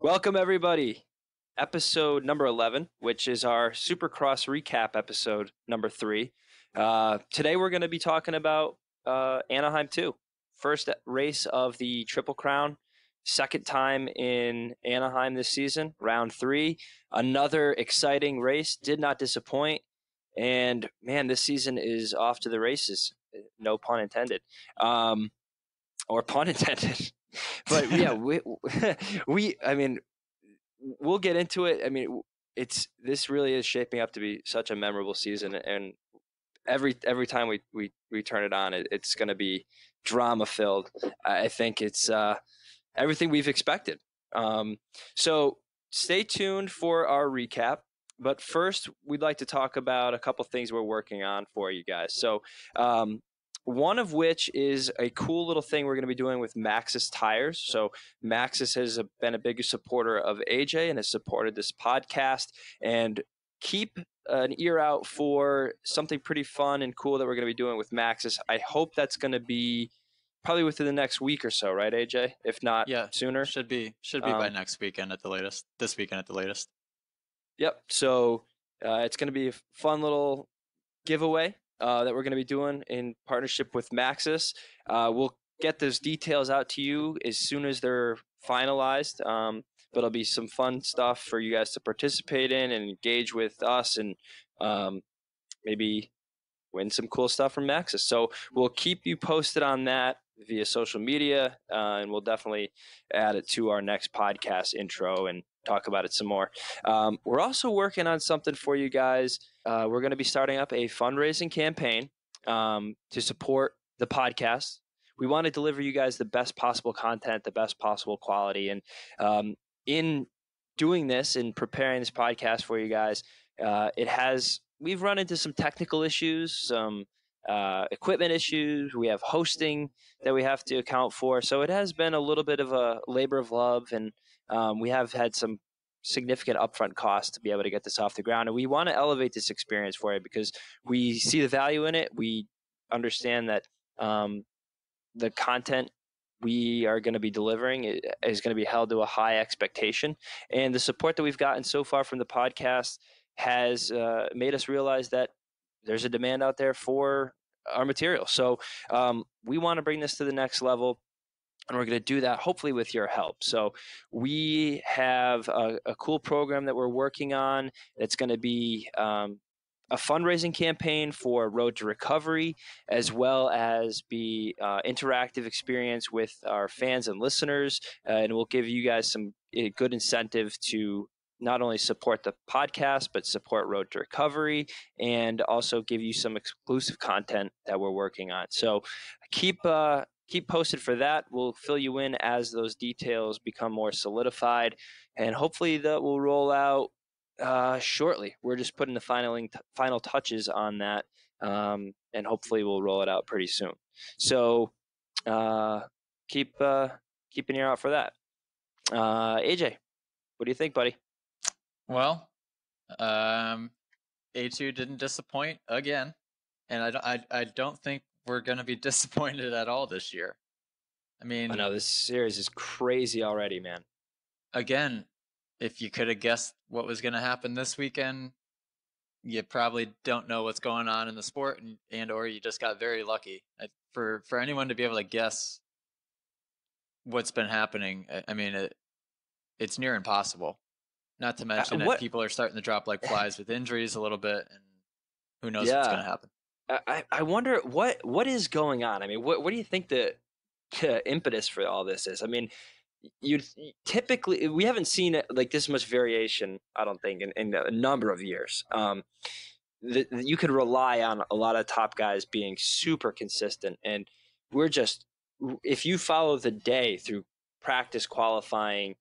Welcome, everybody. Episode number 11, which is our Supercross recap episode number 3. Today, we're going to be talking about Anaheim 2. First race of the Triple Crown. Second time in Anaheim this season, round 3. Another exciting race. Did not disappoint. And, man, this season is off to the races. No pun intended. Or pun intended. But yeah, we'll get into it. I mean, this really is shaping up to be such a memorable season, and every time we turn it on, it's going to be drama filled. I think it's everything we've expected. So stay tuned for our recap. But first, we'd like to talk about a couple things we're working on for you guys. So one of which is a cool little thing we're going to be doing with Maxxis tires. So Maxxis has been a big supporter of AJ and has supported this podcast. And keep an ear out for something pretty fun and cool that we're going to be doing with Maxxis. I hope that's going to be probably within the next week or so, right, AJ? If not sooner. Should be by next weekend at the latest. This weekend at the latest. Yep. So it's going to be a fun little giveaway that we're going to be doing in partnership with Maxxis. We'll get those details out to you as soon as they're finalized. But it'll be some fun stuff for you guys to participate in and engage with us and maybe win some cool stuff from Maxxis. So we'll keep you posted on that via social media, and we'll definitely add it to our next podcast intro and talk about it some more. We're also working on something for you guys. We're going to be starting up a fundraising campaign to support the podcast. We want to deliver you guys the best possible content, the best possible quality. And in doing this and preparing this podcast for you guys, we've run into some technical issues, some equipment issues. We have hosting that we have to account for. So it has been a little bit of a labor of love, and we have had some significant upfront costs to be able to get this off the ground. And we want to elevate this experience for you because we see the value in it. We understand that the content we are going to be delivering is going to be held to a high expectation. And the support that we've gotten so far from the podcast has made us realize that there's a demand out there for our material. So we want to bring this to the next level, and we're going to do that hopefully with your help. So we have a cool program that we're working on that's going to be a fundraising campaign for Road to Recovery, as well as be interactive experience with our fans and listeners. And we'll give you guys some good incentive to not only support the podcast, but support Road to Recovery and also give you some exclusive content that we're working on. So keep posted for that. We'll fill you in as those details become more solidified, and hopefully that will roll out shortly. We're just putting the final touches on that, and hopefully we'll roll it out pretty soon. So keep an ear out for that. AJ, what do you think, buddy? Well, A2 didn't disappoint again, and I don't think we're going to be disappointed at all this year. I mean, I know this series is crazy already, man. Again, if you could have guessed what was going to happen this weekend, you probably don't know what's going on in the sport, and or you just got very lucky. For anyone to be able to guess what's been happening, I mean, it's near impossible. Not to mention that people are starting to drop like flies with injuries a little bit, and who knows what's going to happen. I wonder what is going on. I mean, what do you think the impetus for all this is? I mean, you typically, we haven't seen it like this much variation, I don't think, in a number of years. You could rely on a lot of top guys being super consistent, and if you follow the day through practice, qualifying,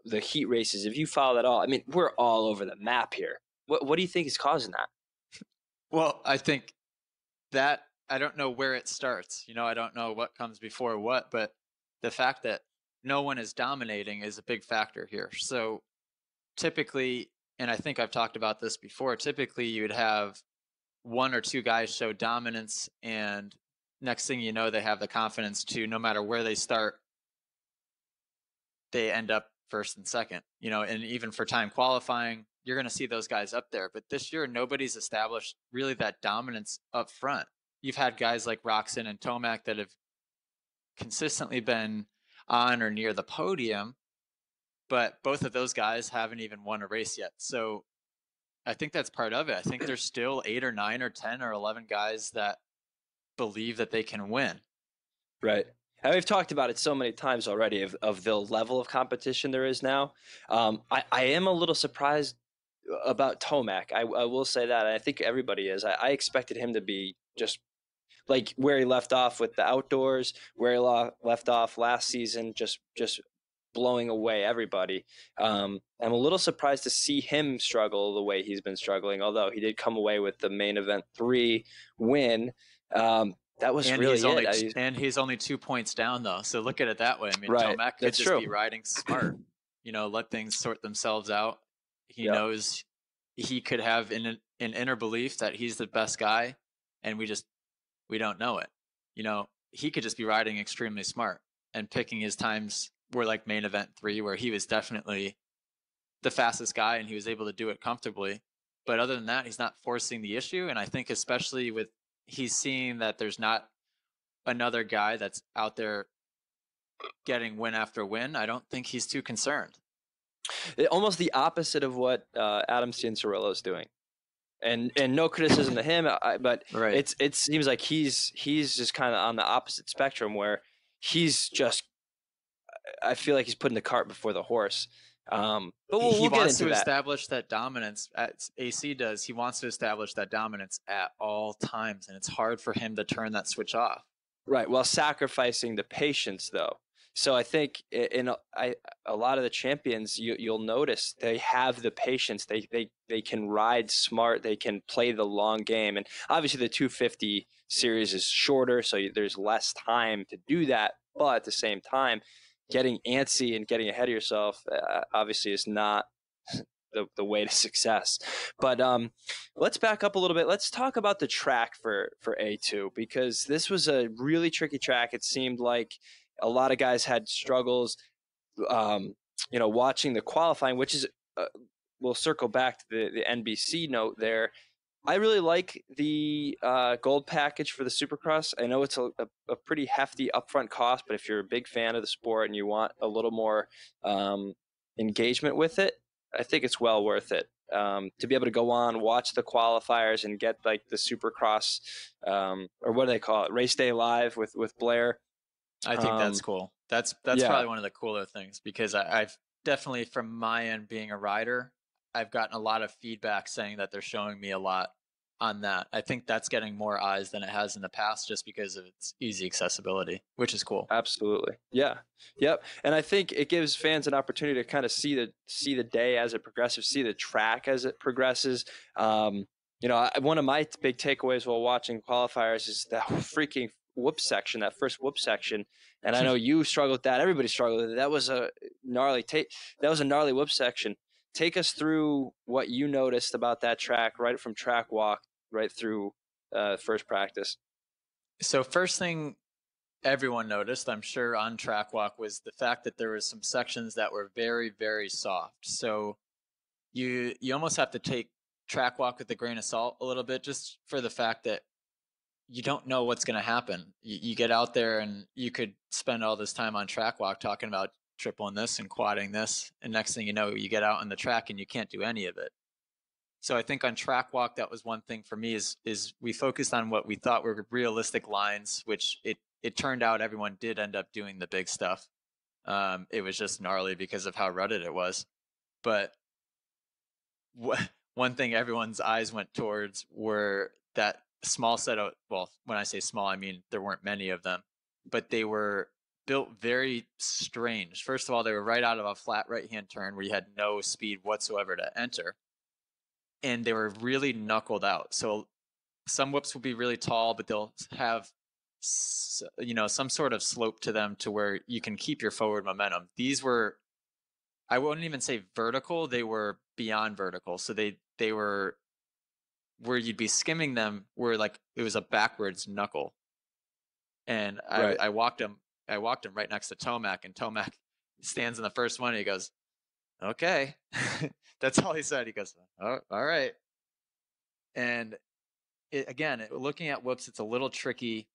the heat races, if you follow that all, I mean, we're all over the map here. What do you think is causing that? Well, I think that I don't know where it starts. I don't know what comes before what, but the fact that no one is dominating is a big factor here. So typically, and I think I've talked about this before, typically you'd have one or two guys show dominance, and next thing you know, they have the confidence to, no matter where they start, they end up first and second, and even for time qualifying, you're going to see those guys up there. But this year, nobody's established really that dominance up front. You've had guys like Roxon and Tomac that have consistently been on or near the podium, but both of those guys haven't even won a race yet. So I think that's part of it. I think there's still 8 or 9 or 10 or 11 guys that believe that they can win. Right. And we've talked about it so many times already of the level of competition there is now. I am a little surprised about Tomac. I will say that. I think everybody is. I expected him to be just like where he left off with the outdoors, where he left off last season, just blowing away everybody. I'm a little surprised to see him struggle the way he's been struggling, although he did come away with the main event 3 win. That was and really he's only 2 points down, though. So look at it that way. I mean, right. Tomac could just be riding smart, let things sort themselves out. He knows he could have an inner belief that he's the best guy, and we don't know it. He could just be riding extremely smart and picking his times were like main event 3, where he was definitely the fastest guy and he was able to do it comfortably. But other than that, he's not forcing the issue. And I think especially with he's seeing that there's not another guy that's out there getting win after win, I don't think he's too concerned. Almost the opposite of what Adam Cianciarulo is doing. And no criticism to him, but right. it seems like he's just kind of on the opposite spectrum where he's just, I feel like he's putting the cart before the horse. But we'll get into that. Establish that dominance, as AC does. He wants to establish that dominance at all times, and it's hard for him to turn that switch off. Right, while sacrificing the patience, though. So I think in a lot of the champions, you'll notice they have the patience. They can ride smart. They can play the long game. And obviously the 250 series is shorter, so there's less time to do that. But at the same time, getting antsy and getting ahead of yourself obviously is not the way to success. But let's back up a little bit. Let's talk about the track for A2, because this was a really tricky track. It seemed like a lot of guys had struggles, watching the qualifying, which is, we'll circle back to the NBC note there. I really like the gold package for the Supercross. I know it's a pretty hefty upfront cost, but if you're a big fan of the sport and you want a little more engagement with it, I think it's well worth it. To be able to go on, watch the qualifiers, and get like the Supercross, or what do they call it, Race Day Live with Blair. I think that's cool. That's probably one of the cooler things, because I've definitely, from my end being a rider, I've gotten a lot of feedback saying that they're showing me a lot on that. I think that's getting more eyes than it has in the past, just because of its easy accessibility, which is cool. Absolutely. Yeah. Yep. And I think it gives fans an opportunity to kind of see the day as it progresses, see the track as it progresses. One of my big takeaways while watching qualifiers is that freaking whoop section, that first whoop section. And I know you struggled with that. Everybody struggled with it. That was a gnarly whoop section. Take us through what you noticed about that track, right from track walk right through first practice. So first thing everyone noticed, I'm sure, on track walk was the fact that there was some sections that were very, very soft. So you almost have to take track walk with a grain of salt a little bit, just for the fact that you don't know what's going to happen. You get out there and you could spend all this time on track walk talking about tripling this and quadding this, and next thing you know, you get out on the track and you can't do any of it. So I think on track walk, that was one thing for me, is we focused on what we thought were realistic lines, which it turned out everyone did end up doing the big stuff. It was just gnarly because of how rutted it was. But one thing everyone's eyes went towards were that small set of, well, when I say small, I mean there weren't many of them, but they were built very strange. First of all, they were right out of a flat right-hand turn where you had no speed whatsoever to enter. And they were really knuckled out. So some whoops will be really tall, but they'll have, some sort of slope to them to where you can keep your forward momentum. These were, I wouldn't even say vertical, they were beyond vertical. So they were, where you'd be skimming them, where like it was a backwards knuckle. And I walked him right next to Tomac, and Tomac stands in the first one and he goes, okay. That's all he said. He goes, oh, all right. And looking at whoops, it's a little tricky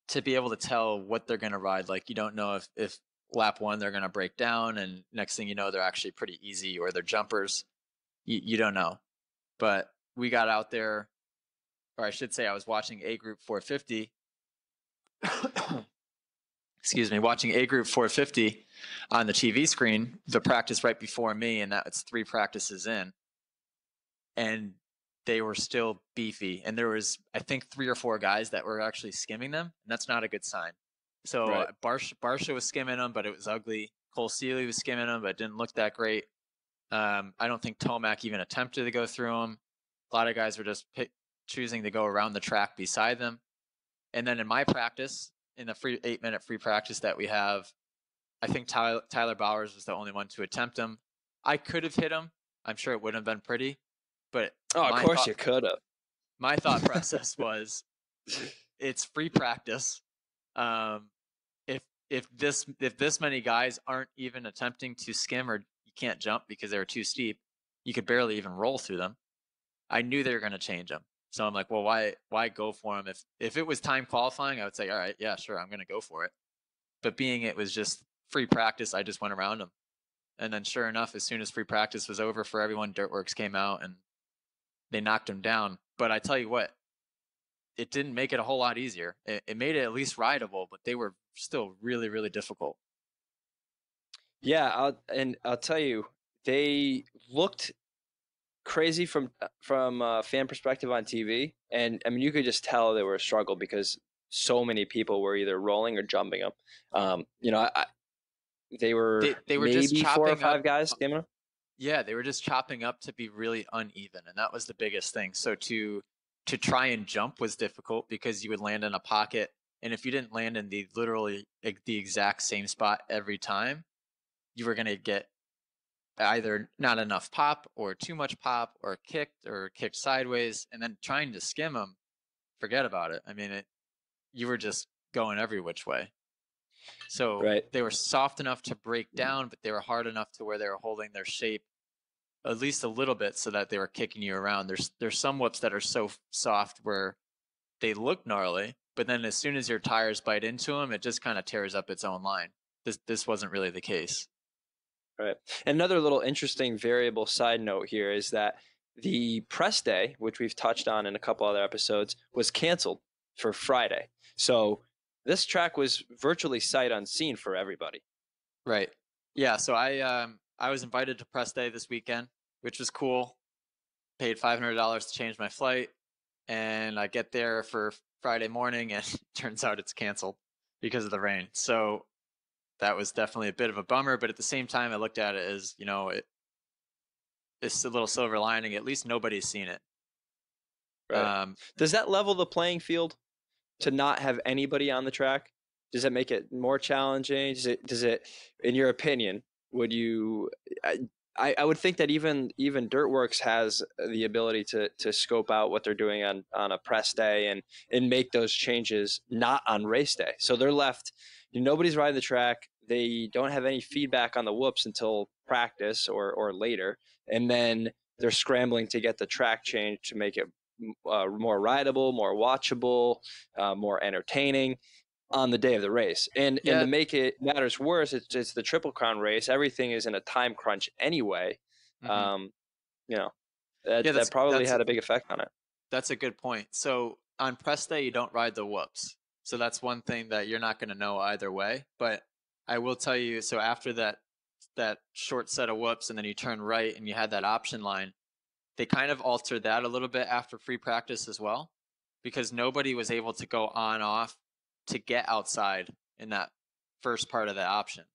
to be able to tell what they're going to ride. Like, you don't know if lap one they're going to break down, and next thing you know, they're actually pretty easy, or they're jumpers. You don't know. But we got out there, or I should say, I was watching A Group 450. Excuse me, watching A Group 450 on the TV screen, the practice right before me, and that's 3 practices in. And they were still beefy. And there was, I think, 3 or 4 guys that were actually skimming them, and that's not a good sign. So Right. Barsha was skimming them, but it was ugly. Cole Seeley was skimming them, but it didn't look that great. I don't think Tomac even attempted to go through them. A lot of guys were just choosing to go around the track beside them. And then in my practice, in the 8-minute free practice that we have, I think Tyler Bowers was the only one to attempt him. I could have hit him. I'm sure it wouldn't have been pretty, but Of course you could have. My thought process was, it's free practice. If this many guys aren't even attempting to skim, or you can't jump because they were too steep, you could barely even roll through them. I knew they were going to change them. So I'm like, well, why go for them? If it was time qualifying, I would say, all right, yeah, sure, I'm going to go for it. But being it was just free practice, I just went around them. And then sure enough, as soon as free practice was over for everyone, Dirtworks came out and they knocked him down. But I tell you what, it didn't make it a whole lot easier. It made it at least rideable, but they were still really, really difficult. Yeah, I'll tell you, they looked crazy from fan perspective on TV, and I mean you could just tell they were a struggle because so many people were either rolling or jumping them. They were They were just maybe 4 or chopping 5 up. guys skimming them. Yeah, they were just chopping up to be really uneven, and that was the biggest thing. So to try and jump was difficult because you would land in a pocket, and if you didn't land in the literally the exact same spot every time, you were going to get either not enough pop or too much pop or kicked sideways, and then trying to skim them, forget about it. I mean, you were just going every which way. So Right. they were soft enough to break down, but they were hard enough to where they were holding their shape at least a little bit so that they were kicking you around. There's some whoops that are so soft where they look gnarly, but then as soon as your tires bite into them, it just kind of tears up its own line. This wasn't really the case. Right. Another little interesting variable side note here is that the press day, which we've touched on in a couple other episodes, was canceled for Friday. So this track was virtually sight unseen for everybody. Right. Yeah. So I was invited to press day this weekend, which was cool. Paid $500 to change my flight, and I get there for Friday morning, and turns out it's canceled because of the rain. So that was definitely a bit of a bummer. But at the same time, I looked at it as, it's a little silver lining. At least nobody's seen it. Right. Does that level the playing field to not have anybody on the track? Does it make it more challenging? Does it, in your opinion, would you? I would think that even Dirtworks has the ability to scope out what they're doing on a press day and make those changes not on race day. So they're left. Nobody's riding the track. They don't have any feedback on the whoops until practice or later, and then they're scrambling to get the track changed to make it more rideable, more watchable, more entertaining on the day of the race. And to make it matters worse, it's the Triple Crown race. Everything is in a time crunch anyway. Mm-hmm. That probably had a big effect on it. That's a good point. So on press day, you don't ride the whoops. So that's one thing that you're not going to know either way. But I will tell you, so after that short set of whoops, and then you turn right and you had that option line, they kind of altered that a little bit after free practice as well, because nobody was able to go on off to get outside in that first part of the option,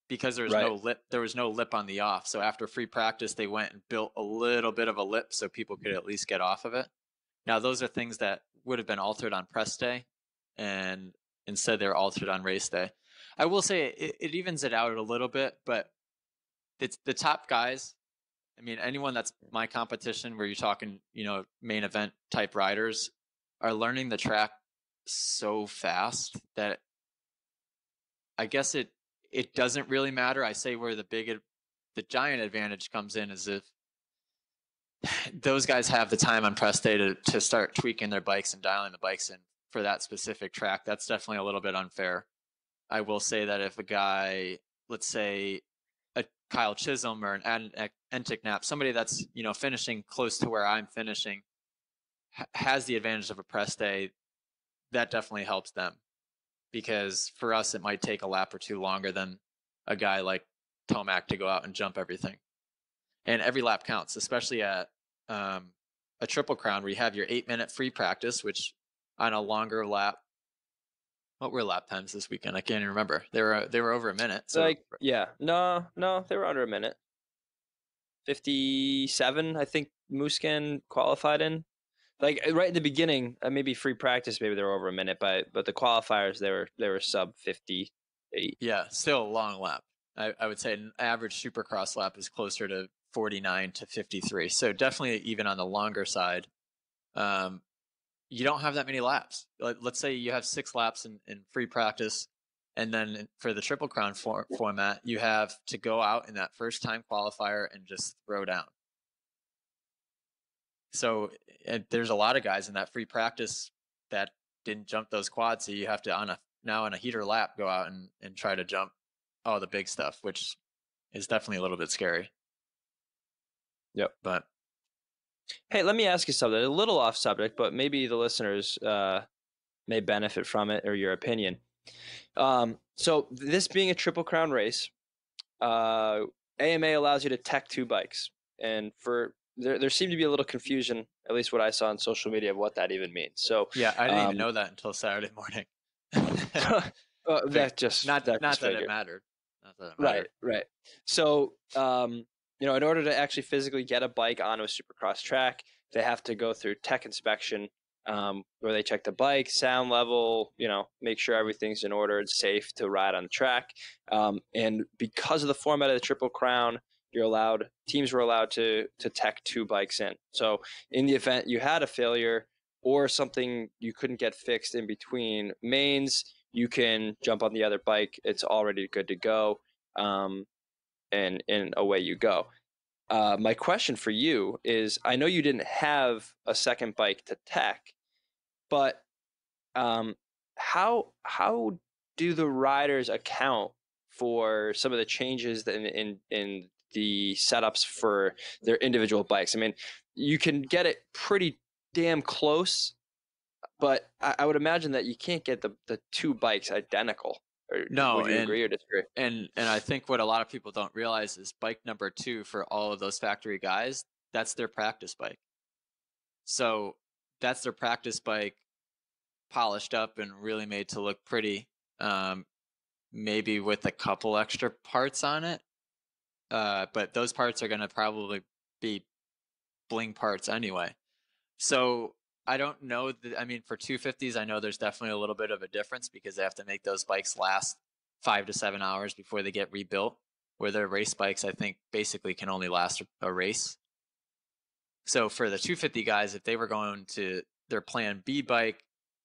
because there was no lip on the off. So after free practice, they went and built a little bit of a lip so people could at least get off of it. Now, those are things that would have been altered on press day, and instead they're altered on race day. I will say it evens it out a little bit, but it's the top guys. I mean, anyone that's my competition, where you're talking, main event type riders, are learning the track so fast that I guess it doesn't really matter. I say where the the giant advantage comes in is if those guys have the time on press day to start tweaking their bikes and dialing the bikes in for that specific track. That's definitely a little bit unfair. I will say that if a guy, let's say a Kyle Chisholm or an Entic Knapp, somebody that's, finishing close to where I'm finishing, has the advantage of a press day, that definitely helps them. Because for us, it might take a lap or two longer than a guy like Tomac to go out and jump everything. And every lap counts, especially at a Triple Crown where you have your 8-minute free practice, which on a longer lap, what were lap times this weekend? I can't even remember. They were over a minute. So no, they were under a minute. 57, I think Muscan qualified in. Like right in the beginning, maybe free practice, maybe they were over a minute, but the qualifiers they were sub 58. Yeah, still a long lap. I would say an average Supercross lap is closer to 49 to 53. So definitely even on the longer side. You don't have that many laps. Let's say you have 6 laps in free practice, and then for the Triple Crown format, you have to go out in that first time qualifier and just throw down. So there's a lot of guys in that free practice that didn't jump those quads, so you have to on a heater lap go out and try to jump all the big stuff, which is definitely a little bit scary. Yep. But hey, let me ask you something, a little off subject, but maybe the listeners may benefit from it or your opinion. So this being a Triple Crown race, AMA allows you to tech 2 bikes, and there seemed to be a little confusion, at least what I saw on social media, of what that even means. So yeah, I didn't even know that until Saturday morning. that just not that figure. it mattered. Not that it mattered. Right. So in order to actually physically get a bike onto a Supercross track, they have to go through tech inspection, where they check the bike, sound level, make sure everything's in order and safe to ride on the track. And because of the format of the Triple Crown, teams were allowed to tech 2 bikes in. So in the event you had a failure or something you couldn't get fixed in between mains, you can jump on the other bike. It's already good to go. And away you go. My question for you is, I know you didn't have a second bike to tech, but how do the riders account for some of the changes in the setups for their individual bikes? I mean, you can get it pretty damn close, but I would imagine that you can't get the 2 bikes identical. Or no, would you agree or disagree? And I think what a lot of people don't realize is bike number 2 for all of those factory guys, that's their practice bike. So that's their practice bike, polished up and really made to look pretty, maybe with a couple extra parts on it. But those parts are going to probably be bling parts anyway. So I don't know. I mean, for 250s, I know there's definitely a little bit of a difference because they have to make those bikes last 5 to 7 hours before they get rebuilt, where their race bikes, I think, basically can only last a race. So for the 250 guys, if they were going to their plan B bike,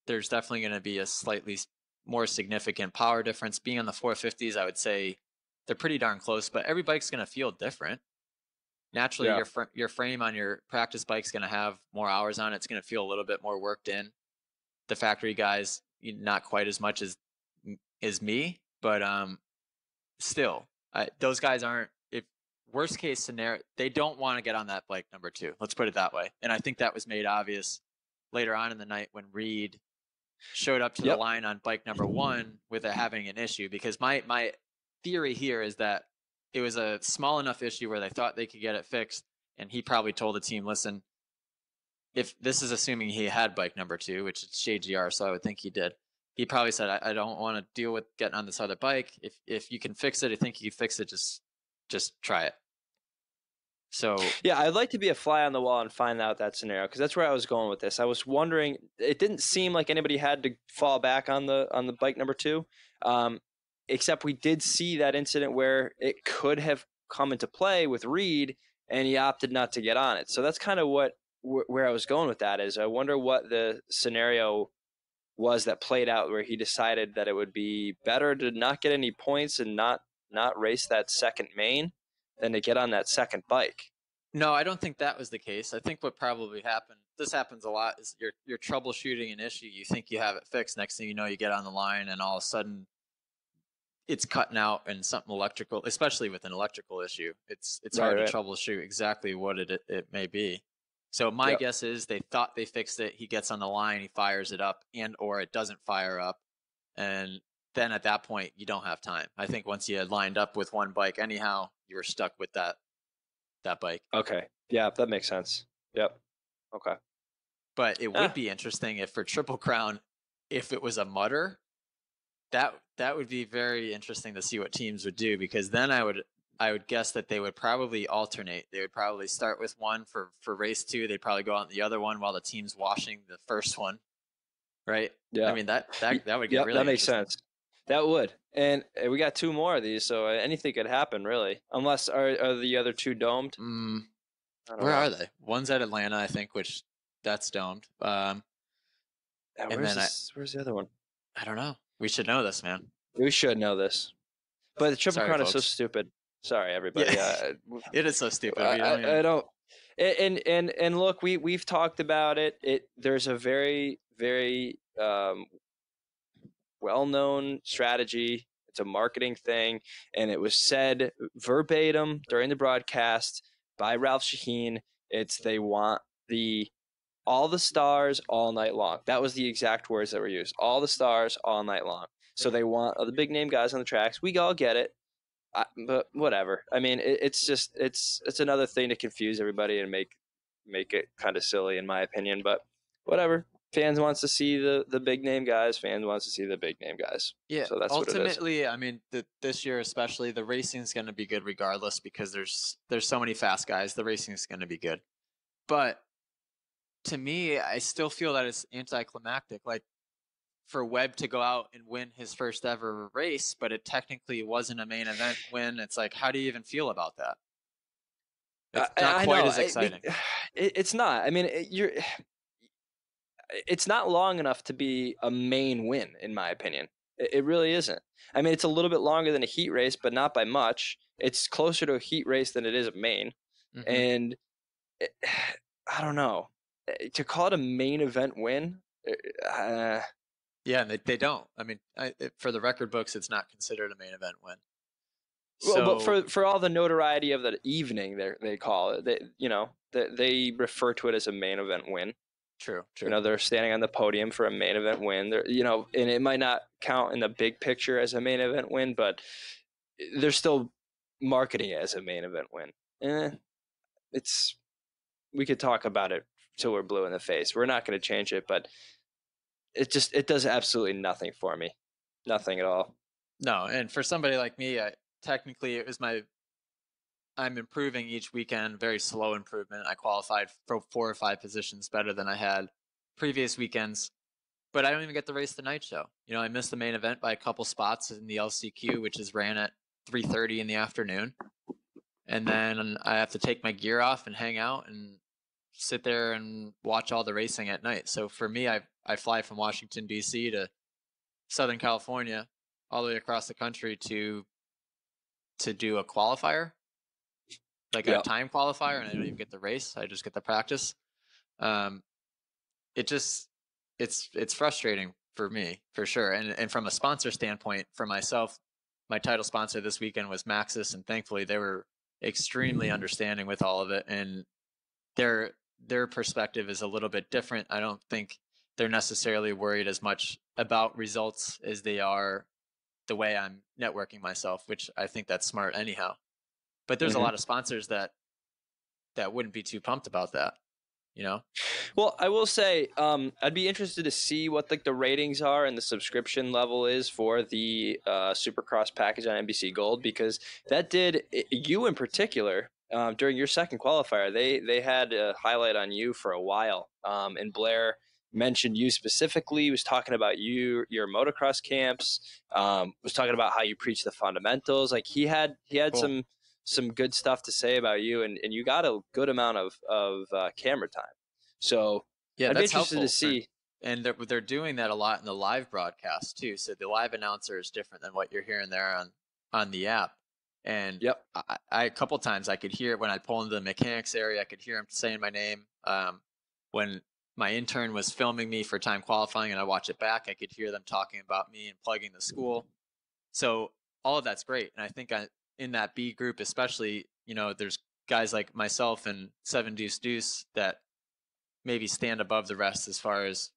there's definitely going to be a slightly more significant power difference. Being on the 450s, I would say they're pretty darn close, but every bike's going to feel different. Naturally, your frame on your practice bike's going to have more hours on it. It's going to feel a little bit more worked in. The factory guys, not quite as much as me, but still, those guys aren't. If worst case scenario, they don't want to get on that bike number 2. Let's put it that way. And I think that was made obvious later on in the night when Reed showed up to the line on bike number 1 with it having an issue. Because my theory here is that it was a small enough issue where they thought they could get it fixed, and he probably told the team, listen, if this is assuming he had bike number 2, which is JGR, so I would think he did. He probably said, I don't want to deal with getting on this other bike. If you can fix it, I think you can fix it, just try it. So yeah, I'd like to be a fly on the wall and find out that scenario, because that's where I was going with this. I was wondering, it didn't seem like anybody had to fall back on the bike number 2. Except we did see that incident where it could have come into play with Reed, and he opted not to get on it. So that's kind of where I was going with that. Is I wonder what the scenario was that played out where he decided that it would be better to not get any points and not race that second main. than to get on that second bike. No, I don't think that was the case. I think what probably happened, this happens a lot, is you're troubleshooting an issue. You think you have it fixed. Next thing you know, you get on the line and all of a sudden it's cutting out and something electrical, especially with an electrical issue. It's hard to troubleshoot exactly what it may be. So my guess is they thought they fixed it. He gets on the line, he fires it up, and or it doesn't fire up. And then at that point, you don't have time. I think once you had lined up with one bike anyhow, you were stuck with that bike. Okay. Yeah, that makes sense. Yep. Okay. But it would be interesting if for Triple Crown, if it was a mutter, that would be very interesting to see what teams would do, because then I would guess that they would probably alternate. They would probably start with one for race 2. They'd probably go on the other one while the team's washing the first one. Right? Yeah. I mean, that would get really that makes sense. That would. And we got 2 more of these, so anything could happen, really. Unless, are the other 2 domed? Where are they? One's at Atlanta, I think, which that's domed. Where's the other one? I don't know. We should know this, man. We should know this. But the Triple Crown is so stupid. Sorry, everybody. Yeah. It is so stupid. I don't. And look, we've talked about it. There's a very, very well-known strategy. It's a marketing thing, and it was said verbatim during the broadcast by Ralph Shaheen. It's they want all the stars all night long. That was the exact words that were used. All the stars all night long. So they want the big name guys on the tracks. We all get it. But whatever. I mean, it's just it's another thing to confuse everybody and make it kind of silly, in my opinion. But whatever. Fans wants to see the big name guys. Fans wants to see the big name guys. Yeah. So that's ultimately, what it is. I mean, this year especially, the racing is going to be good regardless, because there's so many fast guys. The racing is going to be good. But to me, I still feel that it's anticlimactic. Like, for Webb to go out and win his first ever race, but it technically wasn't a main event win. It's like, how do you even feel about that? It's not quite as exciting. It's not. I mean, it's not long enough to be a main win, in my opinion. It really isn't. I mean, it's a little bit longer than a heat race, but not by much. It's closer to a heat race than it is a main. Mm-hmm. And I don't know. To call it a main event win, yeah, they don't. I mean, for the record books, it's not considered a main event win. Well, but for all the notoriety of the evening, they call it. They refer to it as a main event win. True. They're standing on the podium for a main event win. They're, and it might not count in the big picture as a main event win, but they're still marketing it as a main event win. We could talk about it till we're blue in the face. We're not going to change it, but it does absolutely nothing for me. Nothing at all. No, and for somebody like me, technically it was I'm improving each weekend, very slow improvement. I qualified for 4 or 5 positions better than I had previous weekends, but I don't even get to race the night show. I missed the main event by a couple spots in the LCQ, which is ran at 3:30 in the afternoon. And then I have to take my gear off and hang out and sit there and watch all the racing at night. So for me, I fly from Washington, D.C. to Southern California, all the way across the country to do a qualifier, like a time qualifier, and I don't even get the race. I just get the practice. It's frustrating for me, for sure. And from a sponsor standpoint, for myself, my title sponsor this weekend was Maxis, and thankfully they were extremely understanding with all of it. And their perspective is a little bit different. I don't think they're necessarily worried as much about results as they are the way I'm networking myself, which I think that's smart anyhow. But there's a lot of sponsors that wouldn't be too pumped about that, Well, I will say I'd be interested to see what the ratings are and the subscription level is for the Supercross package on NBC Gold, because that did, you in particular, during your second qualifier, they had a highlight on you for a while, and Blair mentioned you specifically, was talking about your motocross camps, was talking about how you preach the fundamentals. Like he had cool. some good stuff to say about you, and you got a good amount of camera time. So yeah, I'd that's be interested to see. And they're doing that a lot in the live broadcast too. So the live announcer is different than what you're hearing there on the app. And Yep. I a couple times I could hear when I'd pull into the mechanics area, I could hear him saying my name. When my intern was filming me for time qualifying and I watch it back, I could hear them talking about me and plugging the school. So all of that's great. And I think in that B group, especially, there's guys like myself and Seven Deuce Deuce that maybe stand above the rest as far as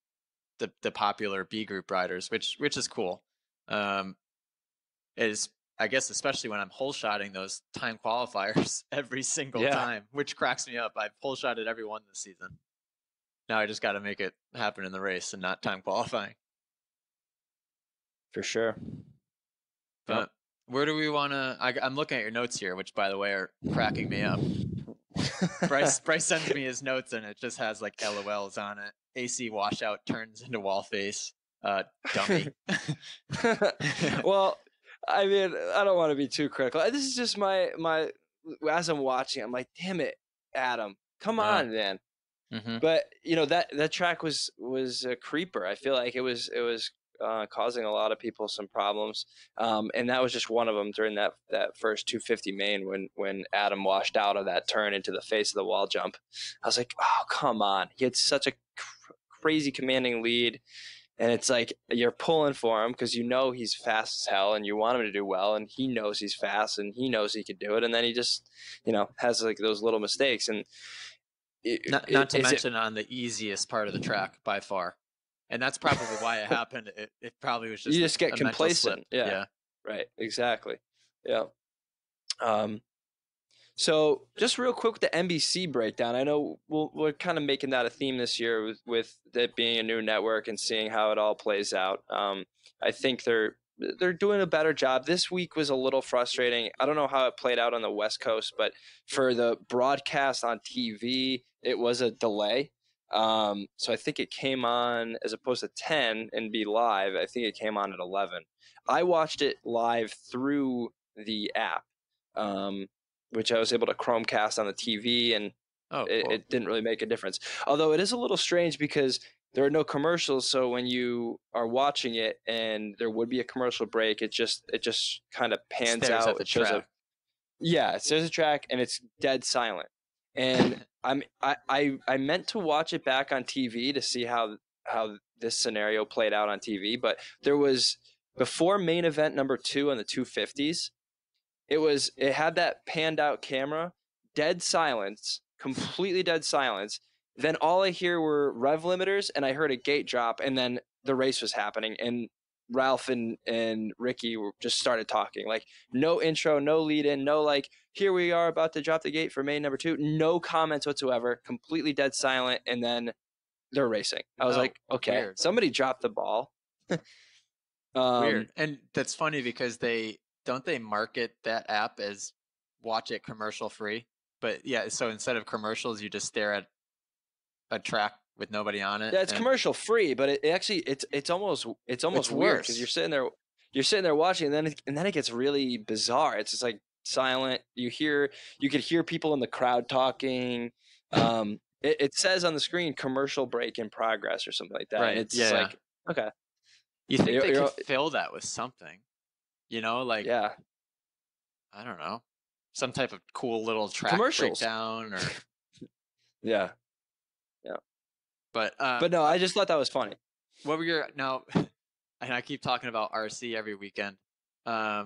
the popular B group riders, which is cool. Is I guess especially when I'm hole shotting those time qualifiers every single Yeah, time, which cracks me up. I've hole shotted every one this season. Now I just got to make it happen in the race and not time qualifying. for sure. But where do we want to? I'm looking at your notes here, which by the way are cracking me up. Bryce sends me his notes and it just has like LOLs on it. AC washout turns into wall face. Dummy. Well, I mean, I don't want to be too critical. This is just my as I'm watching, I'm like, damn it, Adam, come on, man. Mm-hmm. But that track was a creeper. I feel like it was causing a lot of people some problems, and that was just one of them during that first 250 main when Adam washed out of that turn into the face of the wall jump. I was like, oh, come on. He had such a crazy commanding lead, and it's like you're pulling for him because he's fast as hell and you want him to do well, and he knows he's fast and he knows he could do it, and then he just has like those little mistakes. And not to mention on the easiest part of the track by far. And that's probably why it happened. It probably was just you just get complacent. Yeah. Right. Exactly. Yeah. So just real quick with the NBC breakdown, I know we're kind of making that a theme this year with it being a new network and seeing how it all plays out. I think they're doing a better job. This week was a little frustrating. I don't know how it played out on the West Coast, but for the broadcast on TV, it was a delay. So I think it came on as opposed to 10 and be live. I think it came on at 11. I watched it live through the app, which I was able to Chromecast on the TV, and cool. it didn't really make a difference. Although it is a little strange because there are no commercials, so when you are watching it and there would be a commercial break, it just kind of pans Stares out. At the track. It shows a track and it's dead silent. And I meant to watch it back on TV to see how this scenario played out on TV, but there was before main event number 2 on the 250s. It had that panned out camera, dead silence, completely dead silence. Then all I hear were rev limiters, and I heard a gate drop, and then the race was happening, and Ralph and Ricky just started talking. Like, no intro, no lead in, no like, here we are about to drop the gate for main number 2. No comments whatsoever, completely dead silent, and then they're racing. I was like, okay, weird. Somebody dropped the ball. Weird. And that's funny because they market that app as watch it commercial free. But yeah, so instead of commercials, you just stare at a track with nobody on it. Yeah, it's commercial free, but it's almost weird because you're sitting there watching, and then it gets really bizarre. It's just like silent. You could hear people in the crowd talking. It says on the screen commercial break in progress or something like that. Right. And it's like, okay. You think they could fill that with something, like, yeah, I don't know, some type of cool little track commercials breakdown or yeah. But no, I just thought that was funny. What were your now? And I keep talking about RC every weekend. I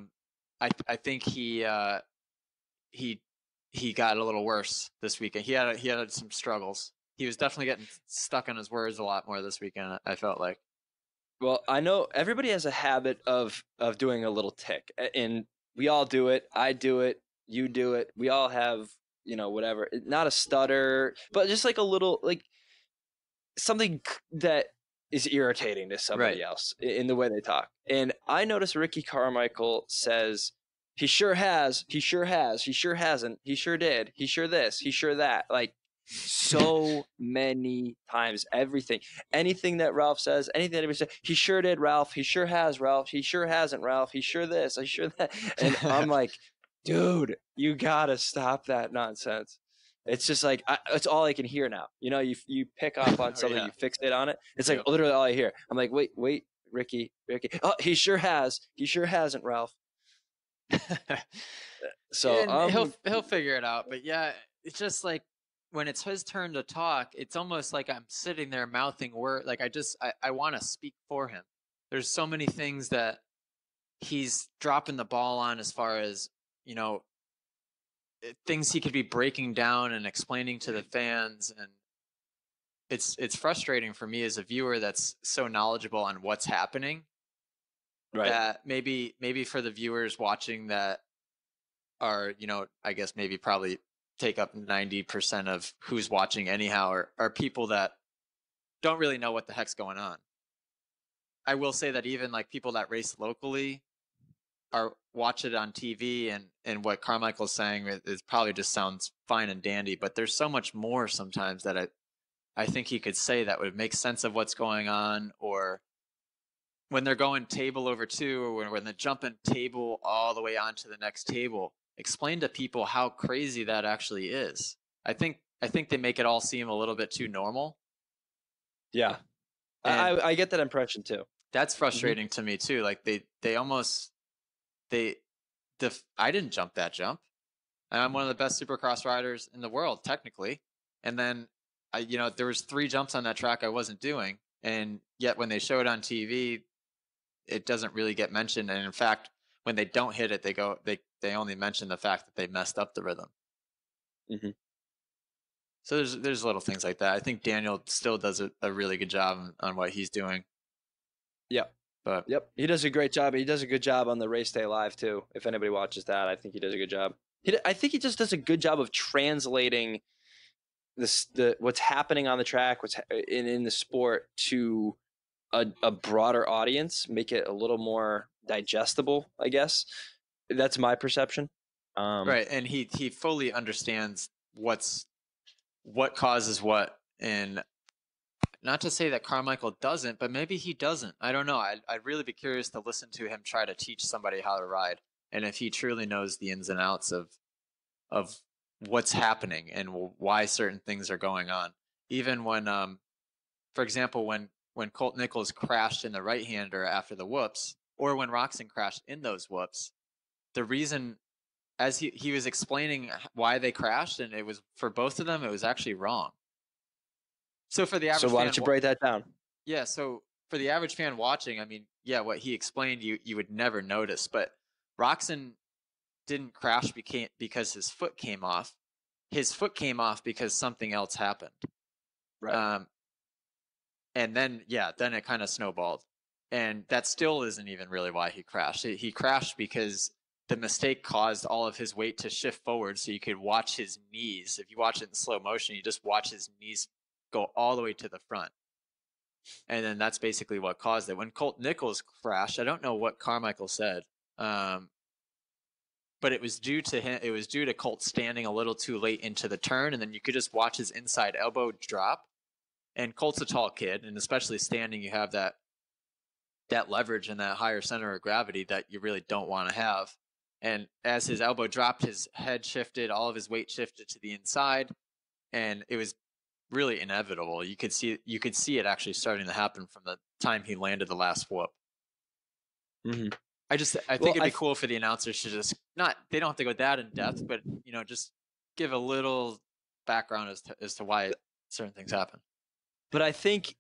think he got a little worse this weekend. He had some struggles. He was definitely getting stuck on his words a lot more this weekend. I felt like. Well, I know everybody has a habit of doing a little tick, and we all do it. I do it. You do it. We all have, whatever. Not a stutter, but just like a little, like something that is irritating to somebody else in the way they talk. And I noticed Ricky Carmichael says, he sure has, he sure has, he sure hasn't, he sure did, he sure this, he sure that. Like, so many times, anything that Ralph says, anything that anybody says, he sure did, Ralph, he sure has, Ralph, he sure hasn't, Ralph, he sure this, he sure that. And I'm like, dude, you gotta stop that nonsense. It's just like, it's all I can hear now. You pick up on something, you fixate on it. It's like literally all I hear. I'm like, wait, Ricky. Oh, he sure has. He sure hasn't, Ralph. So And he'll figure it out. But yeah, it's just like when it's his turn to talk, it's almost like I'm sitting there mouthing words. Like I want to speak for him. There's so many things that he's dropping the ball on as far as, you know, things he could be breaking down and explaining to the fans. And it's frustrating for me as a viewer that's so knowledgeable on what's happening, right. that maybe for the viewers watching that are, you know, I guess maybe probably take up 90% of who's watching anyhow, are people that don't really know what the heck's going on. I will say that even like people that race locally are watch it on TV, and what Carmichael's saying is probably just sounds fine and dandy, but there's so much more sometimes that I think he could say that would make sense of what's going on. Or when they're going table over two, or when they're jumping table all the way onto the next table, explain to people how crazy that actually is. I think they make it all seem a little bit too normal. Yeah, And I get that impression too. that's frustrating to me too. Like they almost they I didn't jump that jump. I'm one of the best Supercross riders in the world technically, and then there was 3 jumps on that track I wasn't doing, and yet when they show it on TV, it doesn't really get mentioned. And in fact, when they don't hit it, they only mention the fact that they messed up the rhythm. Mm-hmm. So there's little things like that. I think Daniel still does a really good job on what he's doing. Yep. But Yep, he does a great job. He does a good job on the race day live too. If anybody watches that, I think he does a good job. I think he just does a good job of translating what's happening on the track, what's in the sport to a broader audience, make it a little more digestible, I guess. That's my perception. right, and he fully understands what causes what, and not to say that Carmichael doesn't, but maybe he doesn't. I don't know. I'd really be curious to listen to him try to teach somebody how to ride, and if he truly knows the ins and outs of what's happening and why certain things are going on. Even when, for example, when Colt Nichols crashed in the right-hander after the whoops, or when Roxon crashed in those whoops, the reason, as he was explaining why they crashed, and it was for both of them, it was actually wrong. So for the average so why fan, don't you break that down? yeah. So for the average fan watching, I mean, yeah, what he explained, you would never notice. But Roxon didn't crash because his foot came off. His foot came off because something else happened. Right. And then it kind of snowballed. And that still isn't even really why he crashed. He crashed because the mistake caused all of his weight to shift forward, so you could watch his knees. If you watch it in slow motion, you just watch his knees go all the way to the front. And then that's basically what caused it. When Colt Nichols crashed, I don't know what Carmichael said, but it was due to him. It was due to Colt standing a little too late into the turn, and then you could just watch his inside elbow drop. And Colt's a tall kid, and especially standing, you have that leverage and that higher center of gravity that you really don't want to have. And as his elbow dropped, his head shifted, all of his weight shifted to the inside, and it was really inevitable. You could see it actually starting to happen from the time he landed the last whoop. Mm-hmm. I think it'd be cool for the announcers to just they don't have to go that in depth, but just give a little background as to why certain things happen. But I think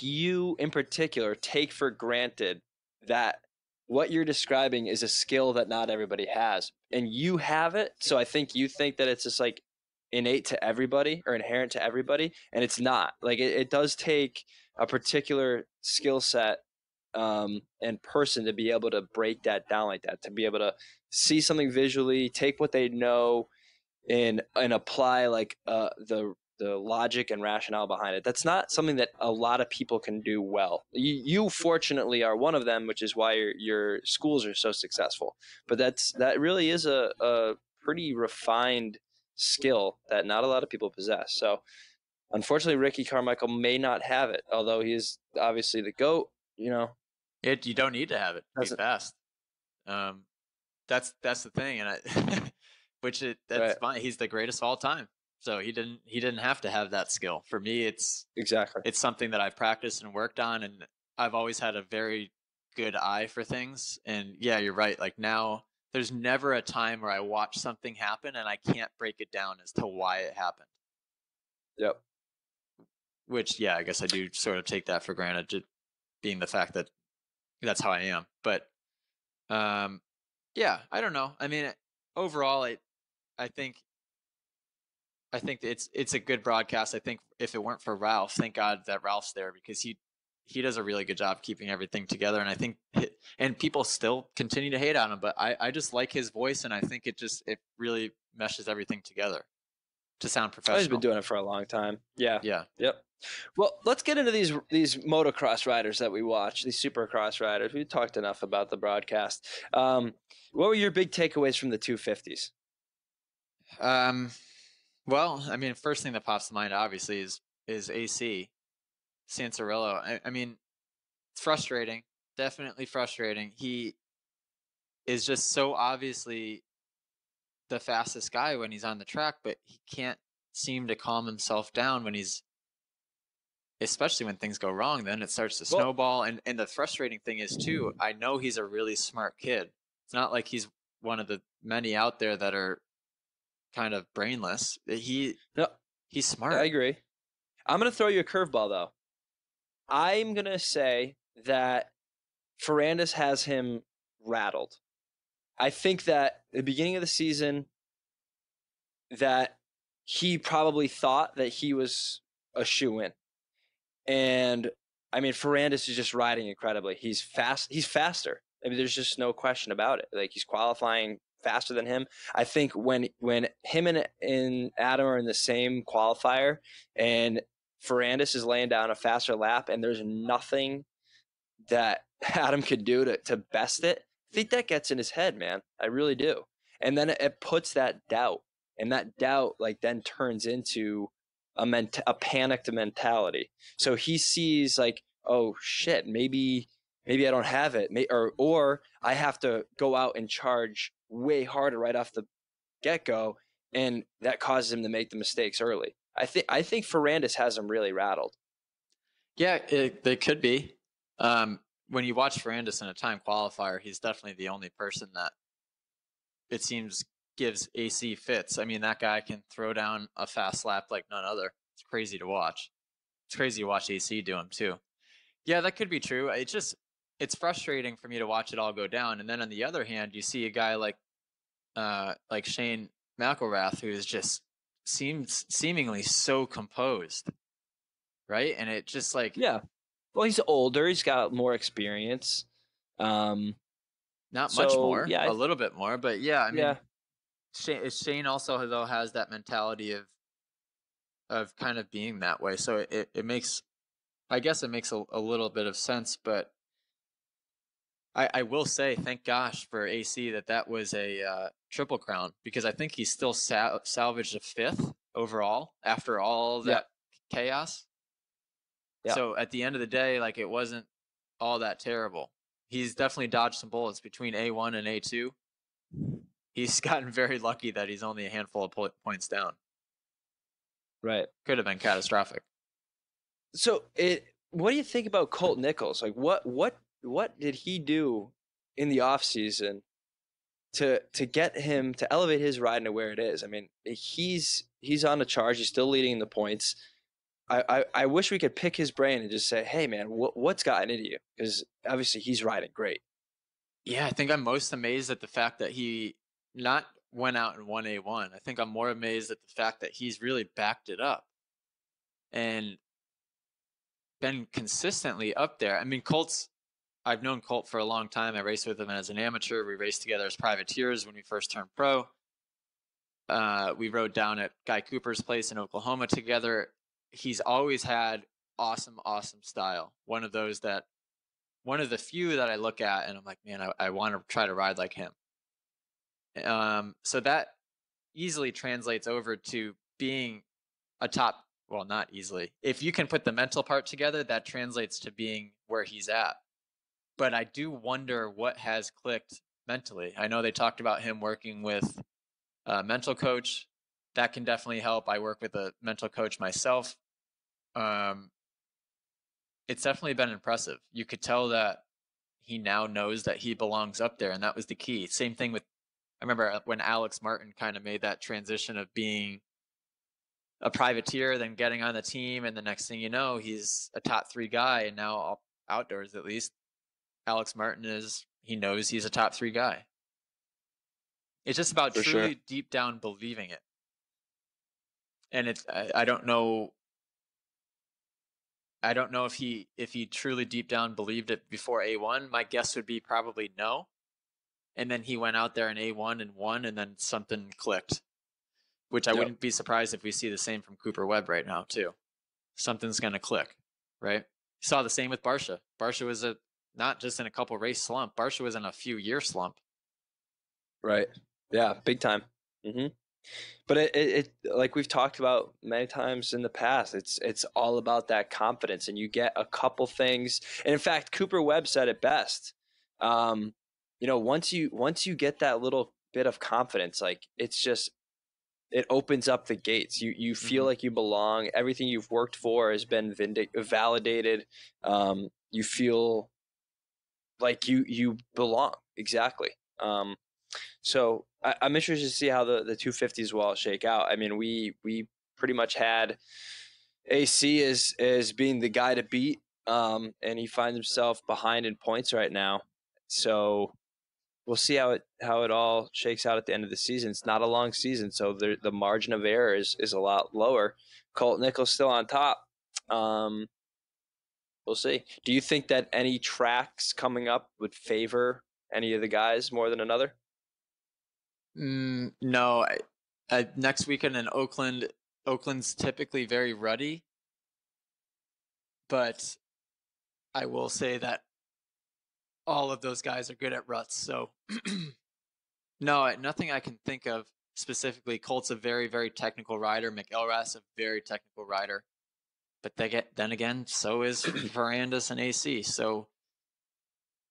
you in particular take for granted that what you're describing is a skill that not everybody has, and you have it. So I think you think that it's just like innate to everybody or inherent to everybody, and it's not. Like it does take a particular skill set and person to be able to break that down like that, to be able to see something visually, take what they know, and apply like the logic and rationale behind it. That's not something that a lot of people can do well. You fortunately are one of them, which is why your schools are so successful. But that really is a pretty refined skill that not a lot of people possess. So unfortunately, Ricky Carmichael may not have it, although he is obviously the GOAT. You don't need to have it to be fast. That's the thing, and that's right. Fine. He's the greatest of all time. So he didn't have to have that skill. For me, it's something that I've practiced and worked on, and I've always had a very good eye for things. And yeah, you're right. Like now there's never a time where I watch something happen and I can't break it down as to why it happened. Yep. Which, yeah, I guess I do sort of take that for granted, just being the fact that that's how I am. But yeah, I don't know. I mean, overall, I think it's a good broadcast. I think if it weren't for Ralph, thank God that Ralph's there, because he does a really good job keeping everything together. And I think and people still continue to hate on him, but I just like his voice, and I think it really meshes everything together to sound Oh, he's been professional. doing it for a long time. Yeah. Yeah. Yep. Well, let's get into these motocross riders that we watch, these supercross riders. We talked enough about the broadcast. What were your big takeaways from the 250s? Well, I mean, first thing that pops to mind obviously is AC Sansarillo. I mean, it's frustrating, definitely frustrating. He is just so obviously the fastest guy when he's on the track, but he can't seem to calm himself down when he's, especially when things go wrong. Then it starts to Well, snowball. And the frustrating thing is too, I know he's a really smart kid. It's not like he's one of the many out there that are kind of brainless. no, He's I smart. agree. I'm going to throw you a curveball, though. I'm going to say that Ferrandis has him rattled. I think that at the beginning of the season, that he probably thought that he was a shoe-in. And, I mean, Ferrandis is just riding incredibly. He's fast. He's faster. I mean, there's just no question about it. Like, he's qualifying faster than him. I think when him and Adam are in the same qualifier and Ferrandis is laying down a faster lap and there's nothing that Adam could do to best it, I think that gets in his head, man. I really do. And then it puts that doubt, and that doubt like then turns into a panicked mentality. So he sees like, oh shit, maybe I don't have it, or I have to go out and charge way harder right off the get go, and that causes him to make the mistakes early. I think Ferrandis has him really rattled. Yeah, they could be. When you watch Ferrandis in a time qualifier, he's definitely the only person that it seems gives AC fits. I mean, that guy can throw down a fast lap like none other. It's crazy to watch. It's crazy to watch AC do him too. Yeah, that could be true. It's frustrating for me to watch it all go down. And then on the other hand, you see a guy like Shane McElrath, who is just seems seemingly so composed, right? And it just like Yeah. Well, he's older. He's got more experience. Um, not much so more, yeah, a little bit more, but yeah, I yeah, mean, Shane also though has that mentality of kind of being that way. So it makes, I guess it makes a little bit of sense, but I will say, thank gosh for AC that was a triple crown, because I think he still salvaged a fifth overall after all yeah, that chaos. yeah. So at the end of the day, like, it wasn't all that terrible. He's definitely dodged some bullets between A1 and A2. He's gotten very lucky that he's only a handful of points down. Right. Could have been catastrophic. So what do you think about Colt Nichols? Like, what did he do in the off season to get him to elevate his riding to where it is? I mean, he's on a charge. He's still leading the points. I wish we could pick his brain and just say, hey man, what's gotten into you? Because obviously he's riding great. Yeah, I think I'm most amazed at the fact that he not went out and won A1. I think I'm more amazed at the fact that he's really backed it up and been consistently up there. I mean, I've known Colt for a long time. I raced with him as an amateur. We raced together as privateers when we first turned pro. We rode down at Guy Cooper's place in Oklahoma together. He's always had awesome, awesome style. One of the few that I look at and I'm like, man, I want to try to ride like him. So that easily translates over to being a top, well, not easily. If you can put the mental part together, that translates to being where he's at. But I do wonder what has clicked mentally. I know they talked about him working with a mental coach. That can definitely help. I work with a mental coach myself. It's definitely been impressive. You could tell that he now knows that he belongs up there, and that was the key. Same thing with I remember when Alex Martin kind of made that transition of being a privateer, then getting on the team, and the next thing you know, he's a top 3 guy, and now outdoors at least, Alex Martin he knows he's a top 3 guy. It's just about For sure. truly deep down believing it. And I don't know. I don't know if he truly deep down believed it before A1. My guess would be probably no. And then he went out there in A1 and won, and then something clicked, which I wouldn't be surprised if we see the same from Cooper Webb right now too. Something's going to click, right? You saw the same with Barsha. Barsha was not just in a couple race slump. Barsha was in a few year slump. Right. Yeah, big time. But it like we've talked about many times in the past, it's all about that confidence, and you get a couple things. And in fact, Cooper Webb said it best. Once you get that little bit of confidence, like it opens up the gates. You feel like you belong. Everything you've worked for has been validated. You feel like you belong. Exactly. So I'm interested to see how the 250s will all shake out. I mean, we pretty much had AC as being the guy to beat, and he finds himself behind in points right now. So we'll see how it all shakes out at the end of the season. It's not a long season, so the margin of error is a lot lower. Colt Nichols still on top. We'll see. Do you think that any tracks coming up would favor any of the guys more than another? No. Next weekend in Oakland's typically very ruddy, but I will say that all of those guys are good at ruts. So no, nothing I can think of specifically. Colt's a very, very technical rider. McElrath's a very technical rider. But then again, so is Ferrandis and AC. So